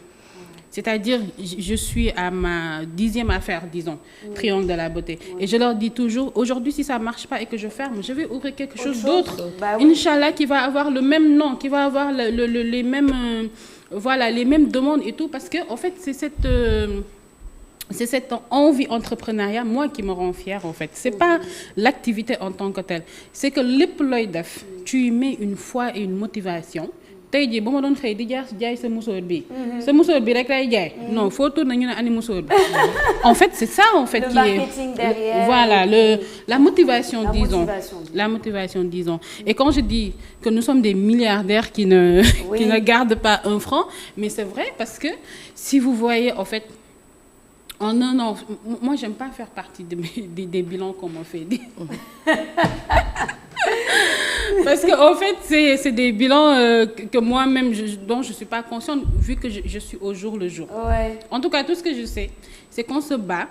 C'est-à-dire, je suis à ma 10e affaire, disons, Triangle de la Beauté. Et je leur dis toujours, aujourd'hui, si ça ne marche pas et que je ferme, je vais ouvrir quelque chose d'autre. Bah, oui. Inch'Allah, qui va avoir le même nom, qui va avoir les mêmes, les mêmes demandes et tout. Parce que, en fait, c'est cette envie entrepreneuriat, moi, qui me rend fière, en fait. Ce n'est pas l'activité en tant que telle. C'est que les ploys d'EF, tu y mets une foi et une motivation. tey jii ba ma doon xëy di jaay sa musóor bi sa musóor bi rek lay jaay non foo tourné ñu ne ani musóor bi en fait c'est ça en fait le qui marketing est derrière, voilà la motivation la disons motivation. la motivation disons et quand je dis que nous sommes des milliardaires qui ne Oui. qui ne gardent pas un franc mais c'est vrai parce que si vous voyez en fait en un an moi j'aime pas faire partie des bilans qu'on me fait parce que en fait c'est des bilans que moi-même dont je suis pas consciente vu que je suis au jour le jour. Ouais. En tout cas tout ce que je sais c'est qu'on se bat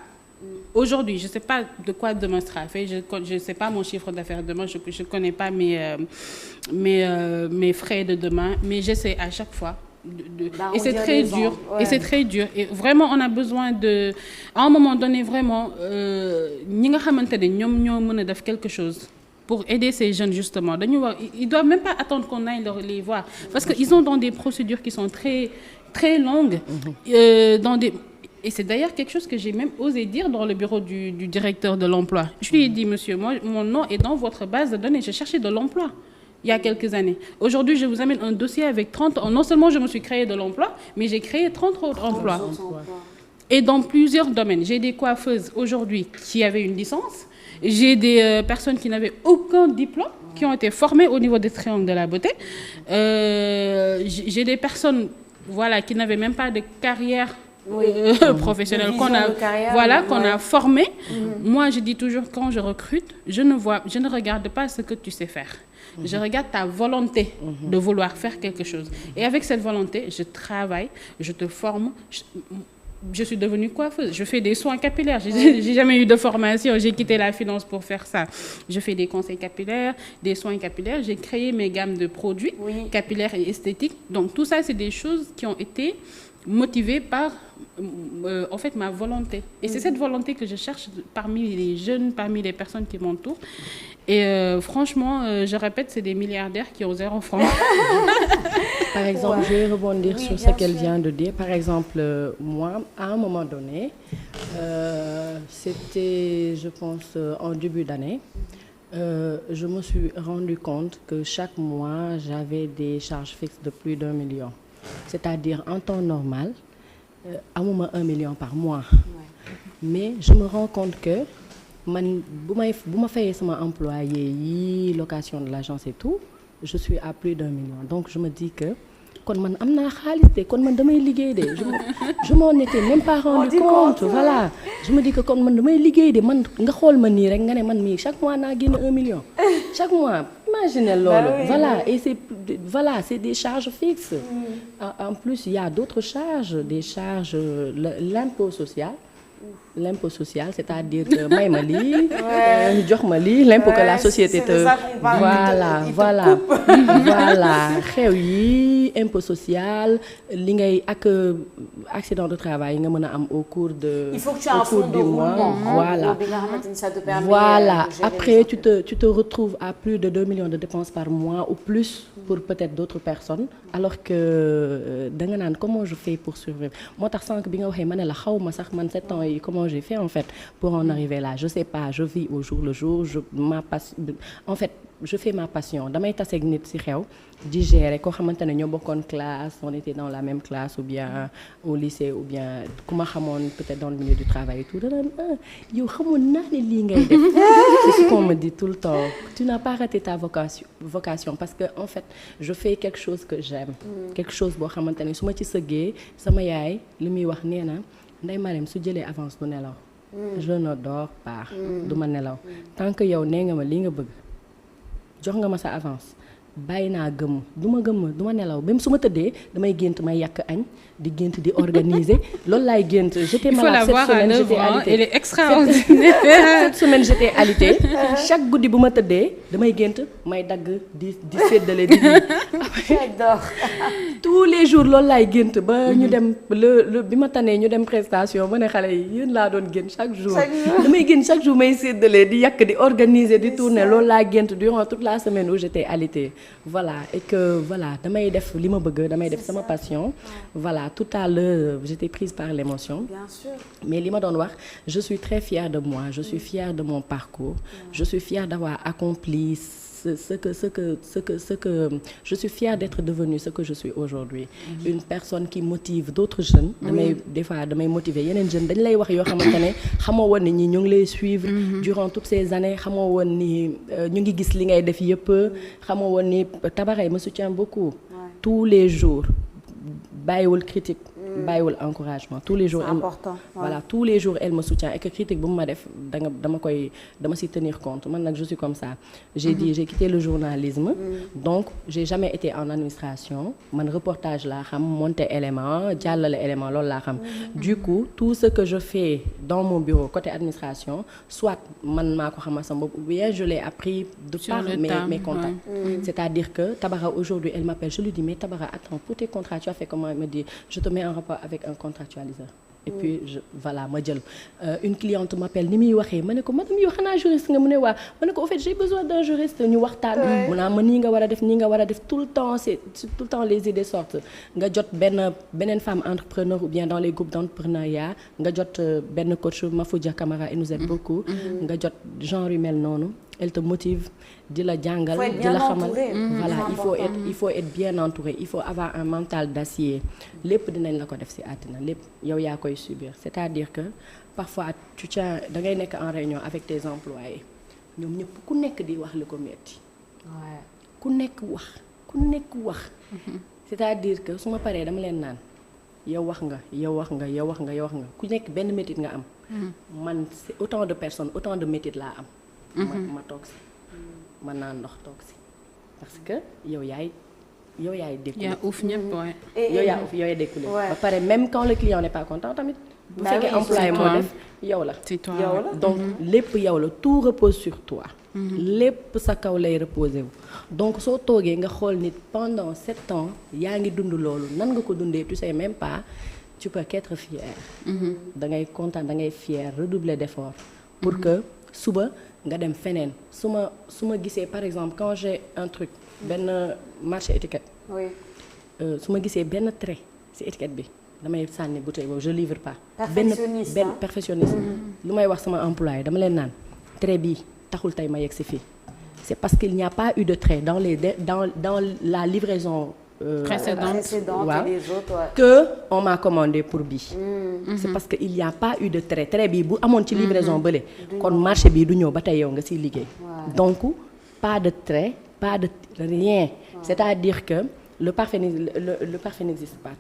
aujourd'hui je sais pas de quoi demain sera fait je sais pas mon chiffre d'affaires demain je connais pas mes frais de demain mais j'essaie à chaque fois et c'est très dur ouais. et c'est très dur et vraiment on a besoin de à un moment donné vraiment ñi nga xamante ne ñoom ñoo mën a def quelque chose pour aider ces jeunes justement dañu war ils doivent même pas attendre qu'on aille les voir parce que ils sont dans des procédures qui sont très très longues dans des et c'est d'ailleurs quelque chose que j'ai même osé dire dans le bureau du directeur de l'emploi je lui ai dit monsieur moi mon nom est dans votre base de données j'ai cherché de l'emploi il y a quelques années. Aujourd'hui, je vous amène un dossier avec 30 non seulement je me suis créé de l'emploi, mais j'ai créé 30 autres emplois. Et dans plusieurs domaines. J'ai des coiffeuses aujourd'hui qui avaient une licence. J'ai des personnes qui n'avaient aucun diplôme, qui ont été formées au niveau des triangles de la beauté. J'ai des personnes voilà, qui n'avaient même pas de carrière professionnelle qu'on a formée. Moi, je dis toujours, quand je recrute, je ne regarde pas ce que tu sais faire. Je regarde ta volonté de vouloir faire quelque chose. Et avec cette volonté, je travaille, je te forme. Je suis devenue coiffeuse. Je fais des soins capillaires. J'ai jamais eu de formation. J'ai quitté la finance pour faire ça. Je fais des conseils capillaires, des soins capillaires. J'ai créé mes gammes de produits capillaires et esthétiques. Donc tout ça, c'est des choses qui ont été motivée par en fait ma volonté et c'est cette volonté que je cherche parmi les jeunes, parmi les personnes qui m'entourent et franchement je répète c'est des milliardaires qui ont 0 franc. Par exemple je vais rebondir sur ce qu'elle vient de dire par exemple moi à un moment donné c'était je pense en début d'année je me suis rendu compte que chaque mois j'avais des charges fixes de plus d'1 million. C'est-à-dire en temps normal amuma 1 million par mois mais je me rends compte que man bu ma fayee sama employé yi location de l'agence et tout je suis à plus d'1 million donc je me dis que kon man am naa xaalis de kon man damay liggéey de je m'en étais même pas rendu compte voilà je me dis que kon man damay liggéey de man nga xool ma nii rek nga ne man mii chaque mois naa génn 1 million chaque mois imaginez loolu et c'est des charges fixes en plus il y a d'autres charges des charges l'impôt social c'est-à-dire que may ma lii jox ma lii l'impôt que la société te voilà xew yi impôt social li ngay ak accident de travail nga mën a am au cours du mois voilà après tu te retrouves à plus de 2 millions de dépenses par mois ou plus pour peut-être d'autres personnes alors que da nga naan comment je fais pour survivre moo tax sànq bi nga waxee ma ne la xaw ma sax man 7 ans yi comment j'ai fait en fait pour en arriver là je sais pas je vis au jour le jour en fait je fais ma passion damay taseeg nit ci xew di gérer koo xamante ne ñoo bokkoon classe on était dans la même classe ou bien au lycée ou bien ku ma xamoon peut-être dans le milieu du travail et tout danaan yow xamoon naa ne lii ngay def c'est ce qu'on me dit tout le temps tu n'as pas raté ta vocation parce que en fait je fais quelque chose que j'aime quelque chose boo xamante ne su ma ci sëggee sama yaay li muy wax nee na Ndeye Marème su jëlee avance du nelaw je ne dors pas du ma nelaw tant que yow nee nga ma li nga bëgg jox nga ma sa avance bàyyi naa gëmm du ma nelaw même su ma tëddee damay gént may yàq añ di gént di organiser loolu laay gént j'étais malade cette semaine j'étais alitée elle est extraordinaire cette semaine j'étais alitée chaque guddi bu ma tëddee damay gént may dagg di séddale di j'adore tous les jours loolu laay gént ba ñu dem le bi ma tanee ñu dem prestation ma ne xale yi yéen laa doon gént chaque jour damay gént chaque jour may séddale di yàq di organiser di tourner loolu laa gént durant toute la semaine où j'étais alitée voilà et que voilà damay def li ma bëgg damay def sama passion voilà voilà, tout à l'heure, j'étais prise par l'émotion. Bien sûr. Mais li ma doon wax, je suis très fière de moi, je suis fière de mon parcours, je suis fière d'avoir accompli ce que je suis fière d'être devenue ce que je suis aujourd'hui. Une personne qui motive d'autres jeunes. Des fois damay motiver yeneen jeunes dañ lay wax yoo xamante ne xamoo woon ni ñi ñu ngi lay suivre durant toutes ces années, xamoo woon ni ñu ngi gis li ngay def yëpp, xamoo woon ni Tabara me soutient beaucoup. Tous les jours bàyyiwul critique, bàyyiwul encouragement, tous les jours c'est important. Voilà, tous les jours elle me soutient et que critique bu ma def dama si tenir compte. Man nag je suis comme ça. J'ai quitté le journalisme. Donc j'ai jamais été en administration. Man reportage laa xam, monter élément, jàllale élément loolu laa xam. Du coup, tout ce que je fais dans mon bureau côté administration, soit man maa ko xamal sama bopp ou bien je l'ai appris de par mes contacts. C'est-à-dire que Tabara aujourd'hui elle m'appelle, je lui dis mais Tabara attends, pour tes contrats tu as fait comment? Elle me dit je te mets en rapport avec un contractualiseur. Et puis voilà ma jël une cliente m'appelle ni muy waxee ma ne ko madame yow xanaa juriste nga mu ne waa ma ne ko au fait j'ai besoin d'un juriste ñu waxtaan mu naa ma nii nga war a def nii nga war a def tout le temps les idées sortent nga jot beneen femme entrepreneur ou bien dans les groupes d'entrepreneuriat nga jot benn coach Mafoudia Camara il nous aide beaucoup nga jot genre yu mel noonu elle te motive di la jàngal di la xamal voilà il faut être bien entouré, il faut avoir un mental d'acier. Lépp dinañ la ko def ci àddina lépp yow yaa koy subir, c'est-à-dire que parfois tu tiens da ngay nekk en réunion avec tes employés ñoom ñëpp ku nekk di wax li ko metti ku nekk wax c'est-à-dire que su ma paree dama leen naan yow wax nga ku nekk benn métit nga am man c'est autant de personnes autant de métit laa am ma toog si ma naan ndox toog si parce que yow yaay découlé. yaa uuf ñëpp yow yaa uuf yow yaay découlé. ba pare même quand le client n'est pas content tamit. bu fekkee employé moo def yow la. c'est toi donc lépp yow la tout repose sur toi. lépp sa kaw lay reposer wu. donc soo toogee nga xool nit pendant 7 ans yaa ngi dund loolu nan nga ko dundee tu sais même pas tu peux qu'être fier. da ngay content da ngay fier redoubler d'effort pour que suba. nga dem feneen su ma gisee par exemple quand j'ai un truc benn marché étiquette su ma gisee benn trait ci étiquette bi damay sànni bouteille boobu je livre pas benn perfectionniste lu may wax sama employé dama leen naan trait bi taxul tey ma yegg ci fii c'est parce qu'il n'y a pas eu de trait dans la livraison précédente waaw et les autres que on m'a commandé pour bii c'est parce que il y a pas eu de trait bi bu amoon ci livraison bële kon marché bi du ñëw ba tey yow nga ciy liggéey donc pas de trait pas de rien c'est-à-dire que le parfait n'existe pas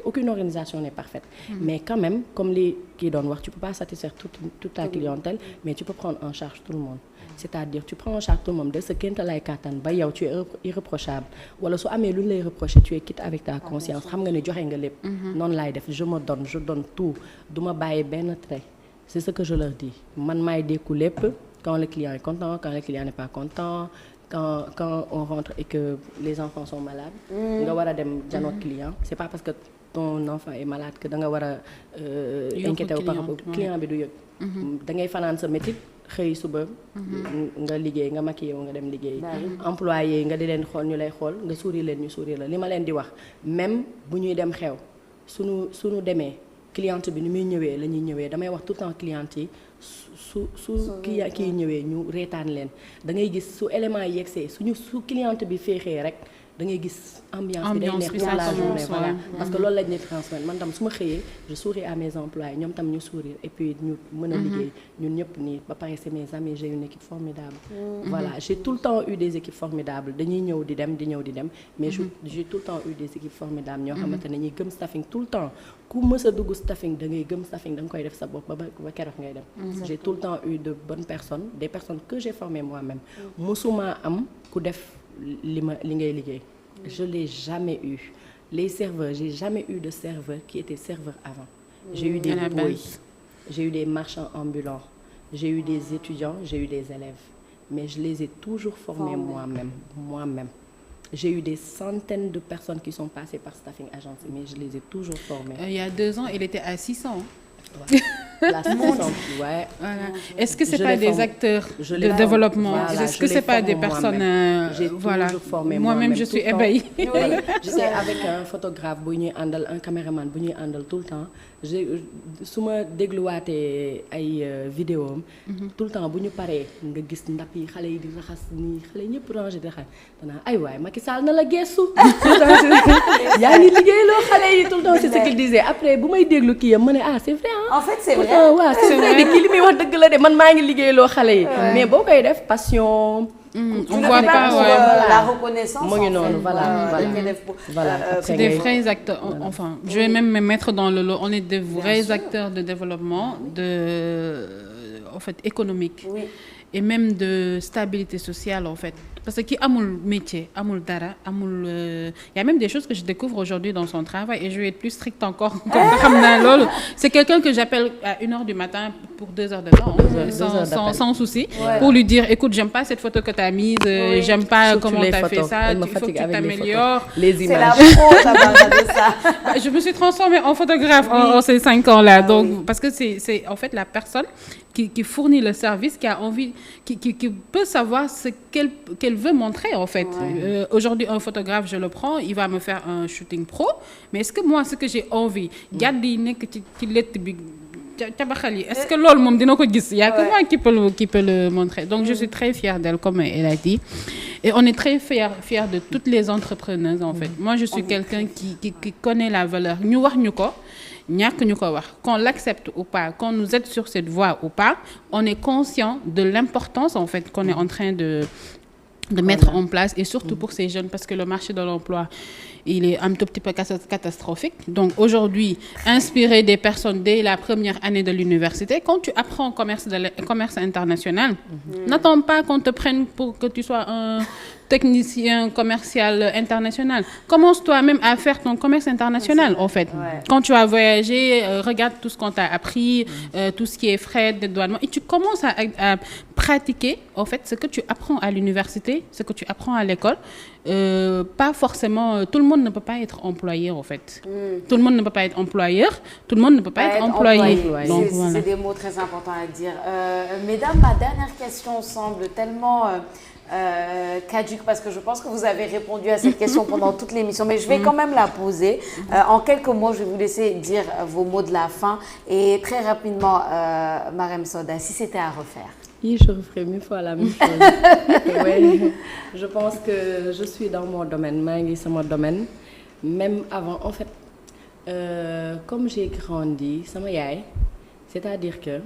aucune organisation n'est parfaite mais quand même comme li kii doon wax tu peux pas satisfaire toute ta clientèle mais tu peux prendre en charge tout le monde c'est-à-dire tu prends en charge tout le monde de sa kéemtalaay kàttan ba yow tu es irréprochable wala su amee lu ñu lay reprocher tu es quitte avec ta conscience xam nga ne joxe nga lépp noonu laay def je donne tout du ma bàyyi benn trait c'est ce que je leur dis man maay dékku lépp quand le client est content quand le client n'est pas content quand on rentre et que les enfants sont malades nga war a dem janook client c'est pas parce que ton enfant est malade que da nga war a inquiéter wu par rapport client bi du yëg da ngay fanaan sa métit xëy suba nga liggéey nga maquillé wu nga dem liggéey employé nga di leen xool ñu lay xool nga sourire leen ñu sourire la li ma leen di wax même bu ñuy dem xew suñu demee cliente bi ni muy ñëwee la ñuy ñëwee damay wax tout le temps cliente yi su kii ñëwee ñu reetaan leen da ngay gis su élément yi yegsee su cliente bi féexee rek da ngay gis ambiance bi day neex toute la journée voilà parce que loolu lañ ñuy transmettre man tam su ma xëyee je souris à mes employés ñoom tam ñu sourire et puis ñu mën a liggéey ñun ñëpp nii ba pare c'est mes amis j'ai une équipe formidable voilà j'ai tout le temps eu des équipes formidables dañuy ñëw di dem mais j'ai tout le temps eu des équipes formidables ñoo xamante ne ñuy gëm staffing tout le temps ku mës a dugg staffing da ngay gëm staffing da nga koy def sa bopp ba keroog ngay dem j'ai tout le temps eu de bonnes personnes des personnes que j'ai formées moi-même mësuma am ku def li ngay liggéey je l'ai jamais eu les serveurs j'ai jamais eu de serveur qui était serveur avant j'ai eu des boys j'ai eu des marchands ambulants j'ai eu des étudiants j'ai eu des élèves mais je les ai toujours formés moi-même j'ai eu des centaines de personnes qui sont passées par Staffing Agence mais je les ai toujours formées il y a 2 ans il était à 600 ouais. Ouais. Voilà. Est-ce que c'est Je pas les des forme. acteurs Je de les forme. développement? Voilà, Est-ce je que les c'est pas forme des personnes J'ai voilà. toujours formé Moi-même je tout suis le temps. ébahie. Oui, j'étais avec un photographe bu ñuy àndal un caméraman bu ñuy àndal tout le temps su ma dégluwaatee ay vidéo am tout le temps bu ñu paree nga gis ndap yi xale yi di raxas nii xale ñëpp rangé di raxas danaa ay waay Macky Sall na la gestu yaa ngi liggéeyloo xale yi tout le temps c'est ce qu'il disait après bu may déglu kii yam ma ne c'est vrai En fait, c'est vrai. waaw c'est vrai de kii li muy wax dëgg la de man maa ngi liggéeyloo xale yi mais boo koy def passion On voit pas la reconnaissance. mu ngi noonu voilà c'est des vrais acteurs. Enfin, je vais même me mettre dans le lot. On est des vrais acteurs de développement, en fait, économique. Oui. Et même de stabilité sociale, en fait. Parce que qui amul métier, amul dara, amul... Il y a même des choses que je découvre aujourd'hui dans son travail et je vais être plus stricte encore. C'est quelqu'un que j'appelle à 1h du matin pour 2 heures de temps, sans souci, pour lui dire, écoute, j'aime pas cette photo que tu as mise, j'aime pas comment tu as fait ça, il faut que tu t'améliores. Les images. C'est la pro, ça va regarder ça. Je me suis transformée en photographe en ces 5 ans-là. Donc, parce que c'est en fait la personne qui fournit le service, qui a envie, qui peut savoir ce qu'elle veut montrer en fait. Aujourd'hui, un photographe, je le prends, il va me faire un shooting pro, mais est-ce que moi, ce que j'ai envie, est-ce que l'ol mom dina ko gis? Il y a que moi qui peut le montrer. Donc je suis très fière d'elle, comme elle a dit. Et on est très fiers de toutes les entrepreneuses en fait. Moi, je suis quelqu'un qui connaît la valeur. Ñu wax ñuko, ñak ñuko wax. Qu'on l'accepte ou pas, qu'on nous aide sur cette voie ou pas, on est conscient de l'importance en fait qu'on est en train de mettre en place, et surtout pour ces jeunes, parce que le marché de l'emploi, il est un tout petit peu catastrophique. Donc aujourd'hui, inspirer des personnes dès la première année de l'université, quand tu apprends commerce international, n'attends pas qu'on te prenne pour que tu sois un technicien commercial international. Commence toi-même à faire ton commerce international, en fait. Quand tu as voyagé, regarde tout ce qu'on t'a appris, tout ce qui est frais, dédouanement, et tu commences à pratiquer, en fait, ce que tu apprends à l'université, ce que tu apprends à l'école. Pas forcément, tout le monde ne peut pas être employeur, en fait. Tout le monde ne peut pas être employeur, tout le monde ne peut pas être employé. Donc, c'est des mots très importants à dire. Mesdames, ma dernière question semble tellement... caduque, parce que je pense que vous avez répondu à cette question pendant toute l'émission, mais je vais quand même la poser. En quelques mots, je vais vous laisser dire vos mots de la fin, et très rapidement, Marème Soda, si c'était à refaire. Oui, je referais 1000 fois la même chose. Ouais, je pense que je suis dans mon domaine, c'est mon domaine. Même avant, en fait, comme j'ai grandi, c'est-à-dire que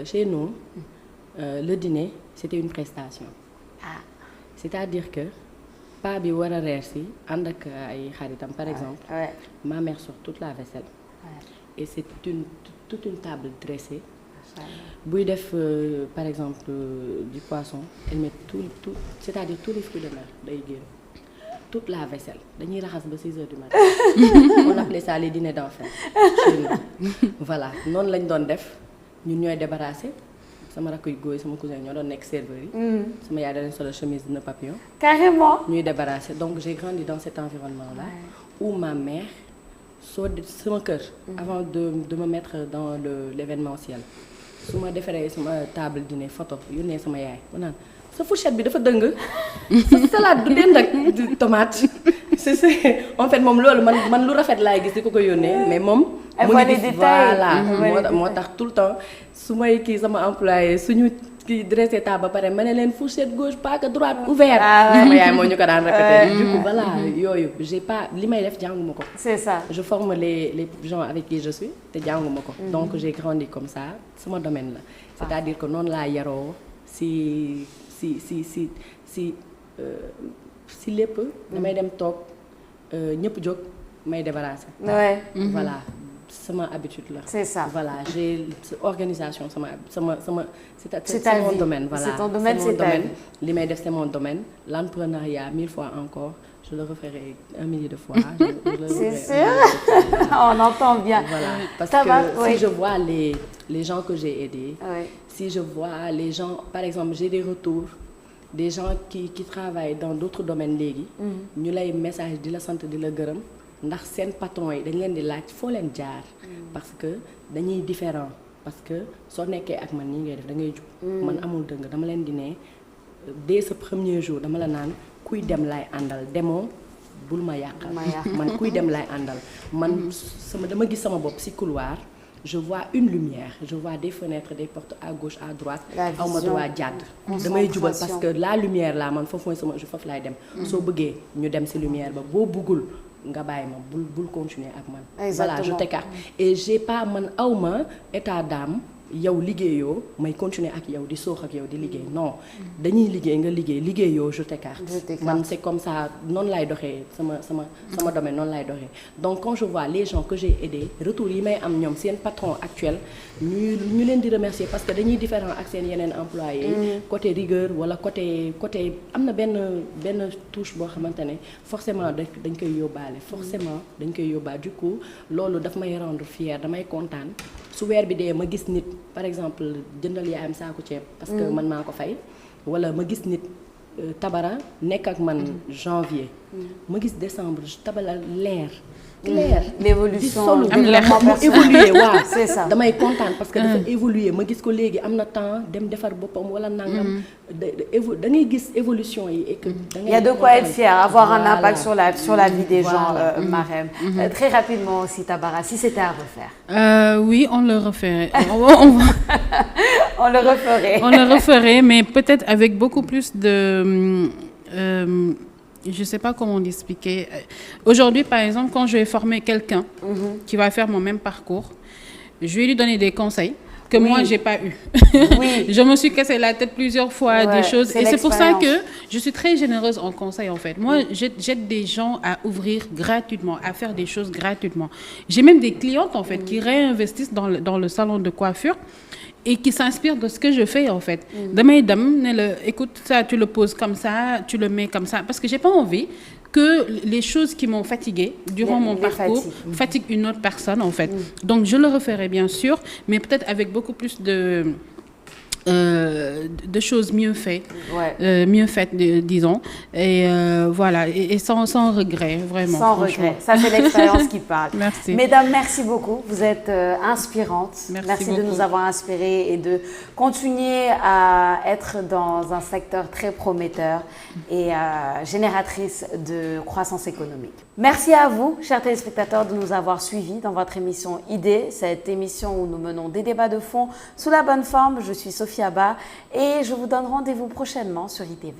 chez nous, le dîner, c'était une prestation. C'est-à-dire que pas bi wara reer si ànd ak ay xaritam par exemple. Ma mère sort toute la vaisselle. Et c'est toute une table dressée. Buy def par exemple du poisson, elle met tout c'est-à-dire tous les fruits de mer day génn. Toute la vaisselle dañuy raxas ba 6 heures du matin. On appelait ça les dîners d'enfer. Voilà, non lañ doon def, ñun ñooy débarrasser. Sama rakk yu góor sama cousin ñoo doon nekk serveur yi. Sama yaay da leen solo chemise de papillon. Carrément. Ñuy débarrasser. Donc j'ai grandi dans cet environnement-là où ma mère sama kër avant de me mettre dans l'événementiel. Su ma defaree sama table dîner photo yónnee sama yaay mu naan sa fourchette bi dafa dëng. Sa salade du dend ak tomate. C'est en fait moom loolu man lu rafet laay gis di ko yónnee, mais moom mu ngi gis voilà moo tax tout le temps su may kii sama employé suñu kii dressé table ba pare ma ne leen fourchette gauche pas que droite ouvert. sama yaay moo ñu ko daan répété. Du coup voilà yooyu j'ai pas li may def jànguma ko. C'est ça. Je forme les gens avec qui je suis te jànguma ko. Donc j'ai grandi comme ça sama domaine la. C'est-à-dire que noonu laa yaroo si lépp damay dem toog ñëpp jóg may débarrasser. Voilà sama habitude là. C'est ça. Voilà, j'ai organisation c'est mon domaine. Voilà, c'est ton domaine, c'est ta vie. Li may def c'est mon domaine. L'entrepreneuriat 1000 fois encore, je le referai 1 million de fois. C'est sûr. On entend bien. Voilà, parce que si je vois les gens que j'ai aidés, si je vois les gens, par exemple, j'ai des retours des gens qui travaillent dans d'autres domaines légui, ñu lay message di la sant di la gërëm ndax seen patron yi dañ leen di laaj foo leen jaar parce que dañuy différent parce que soo nekkee ak man nii ngay def da ngay jub man amul dëng dama leen di ne dès ce premier jour dama la naan kuy dem lay àndal demoo bul ma yàqal man kuy dem lay àndal man dama gis sama bopp ci couloir je vois une lumière je vois des fenêtres des portes à gauche à droite aw ma droit jàdd damay jubal parce que la lumière là man foofu mooy sama foofu laay dem soo bëggee ñu dem ci lumière ba boo bëggul nga bàyyi ma bul continuer ak man voilà je t'écarte et j'ai pas man aw ma état d'âme yow liggéeyoo may continuer ak yow di soox ak yow di liggéey non dañuy liggéey nga liggéeyoo je t'écarte man c'est comme ça noonu lay doxee sama domaine noonu lay doxee donc quand je vois les gens que j'ai aidés retour yi may am ñoom seen patron actuel ñu leen di remercier parce que dañuy différent ak seen yeneen employés côté rigueur wala côté am na benn touche boo xamante ne forcément dañ koy yóbbaale du coup loolu daf may rendre fière damay kontaan su weer bi dee ma gis nit par exemple jëndal yaayam saako ceeb parce que man maa ko fay wala ma gis nit tabara nekk ak man janvier ma gis décembre tabala leer l'évolution mu évoluer waaw c'est ça damay kontaan parce que dafa évoluer ma gis ko léegi am na temps dem defar boppam wala nangam da ngay gis évolution yi et que il y a de quoi être fier avoir un impact sur la vie des gens Marème très rapidement aussi Tabara si c'était à refaire oui on le referait on le referait mais peut-être avec beaucoup plus de je sais pas comment l'expliquer. Aujourd'hui, par exemple, quand je vais former quelqu'un qui va faire mon même parcours, je vais lui donner des conseils que moi, j'ai pas eu. Je me suis cassé la tête plusieurs fois des choses. Et c'est pour ça que je suis très généreuse en conseil, en fait. Moi, j'aide des gens à ouvrir gratuitement, à faire des choses gratuitement. J'ai même des clientes, en fait, qui réinvestissent dans le salon de coiffure et qui s'inspire de ce que je fais en fait. Damay dem ne la écoute ça tu le poses comme ça, tu le mets comme ça parce que j'ai pas envie que les choses qui m'ont fatiguée durant mon parcours fatiguent une autre personne en fait. Donc je le referai bien sûr, mais peut-être avec beaucoup plus de choses mieux faites, disons, et voilà, et sans regret, vraiment. Sans regret, ça c'est l'expérience qui parle. Merci. Mesdames, merci beaucoup, vous êtes inspirantes. Merci de nous avoir inspirées et de continuer à être dans un secteur très prometteur et génératrice de croissance économique. Merci à vous, chers téléspectateurs, de nous avoir suivis dans votre émission Idées, cette émission où nous menons des débats de fond sous la bonne forme. Je suis Sophie Abba et je vous donne rendez-vous prochainement sur ITV.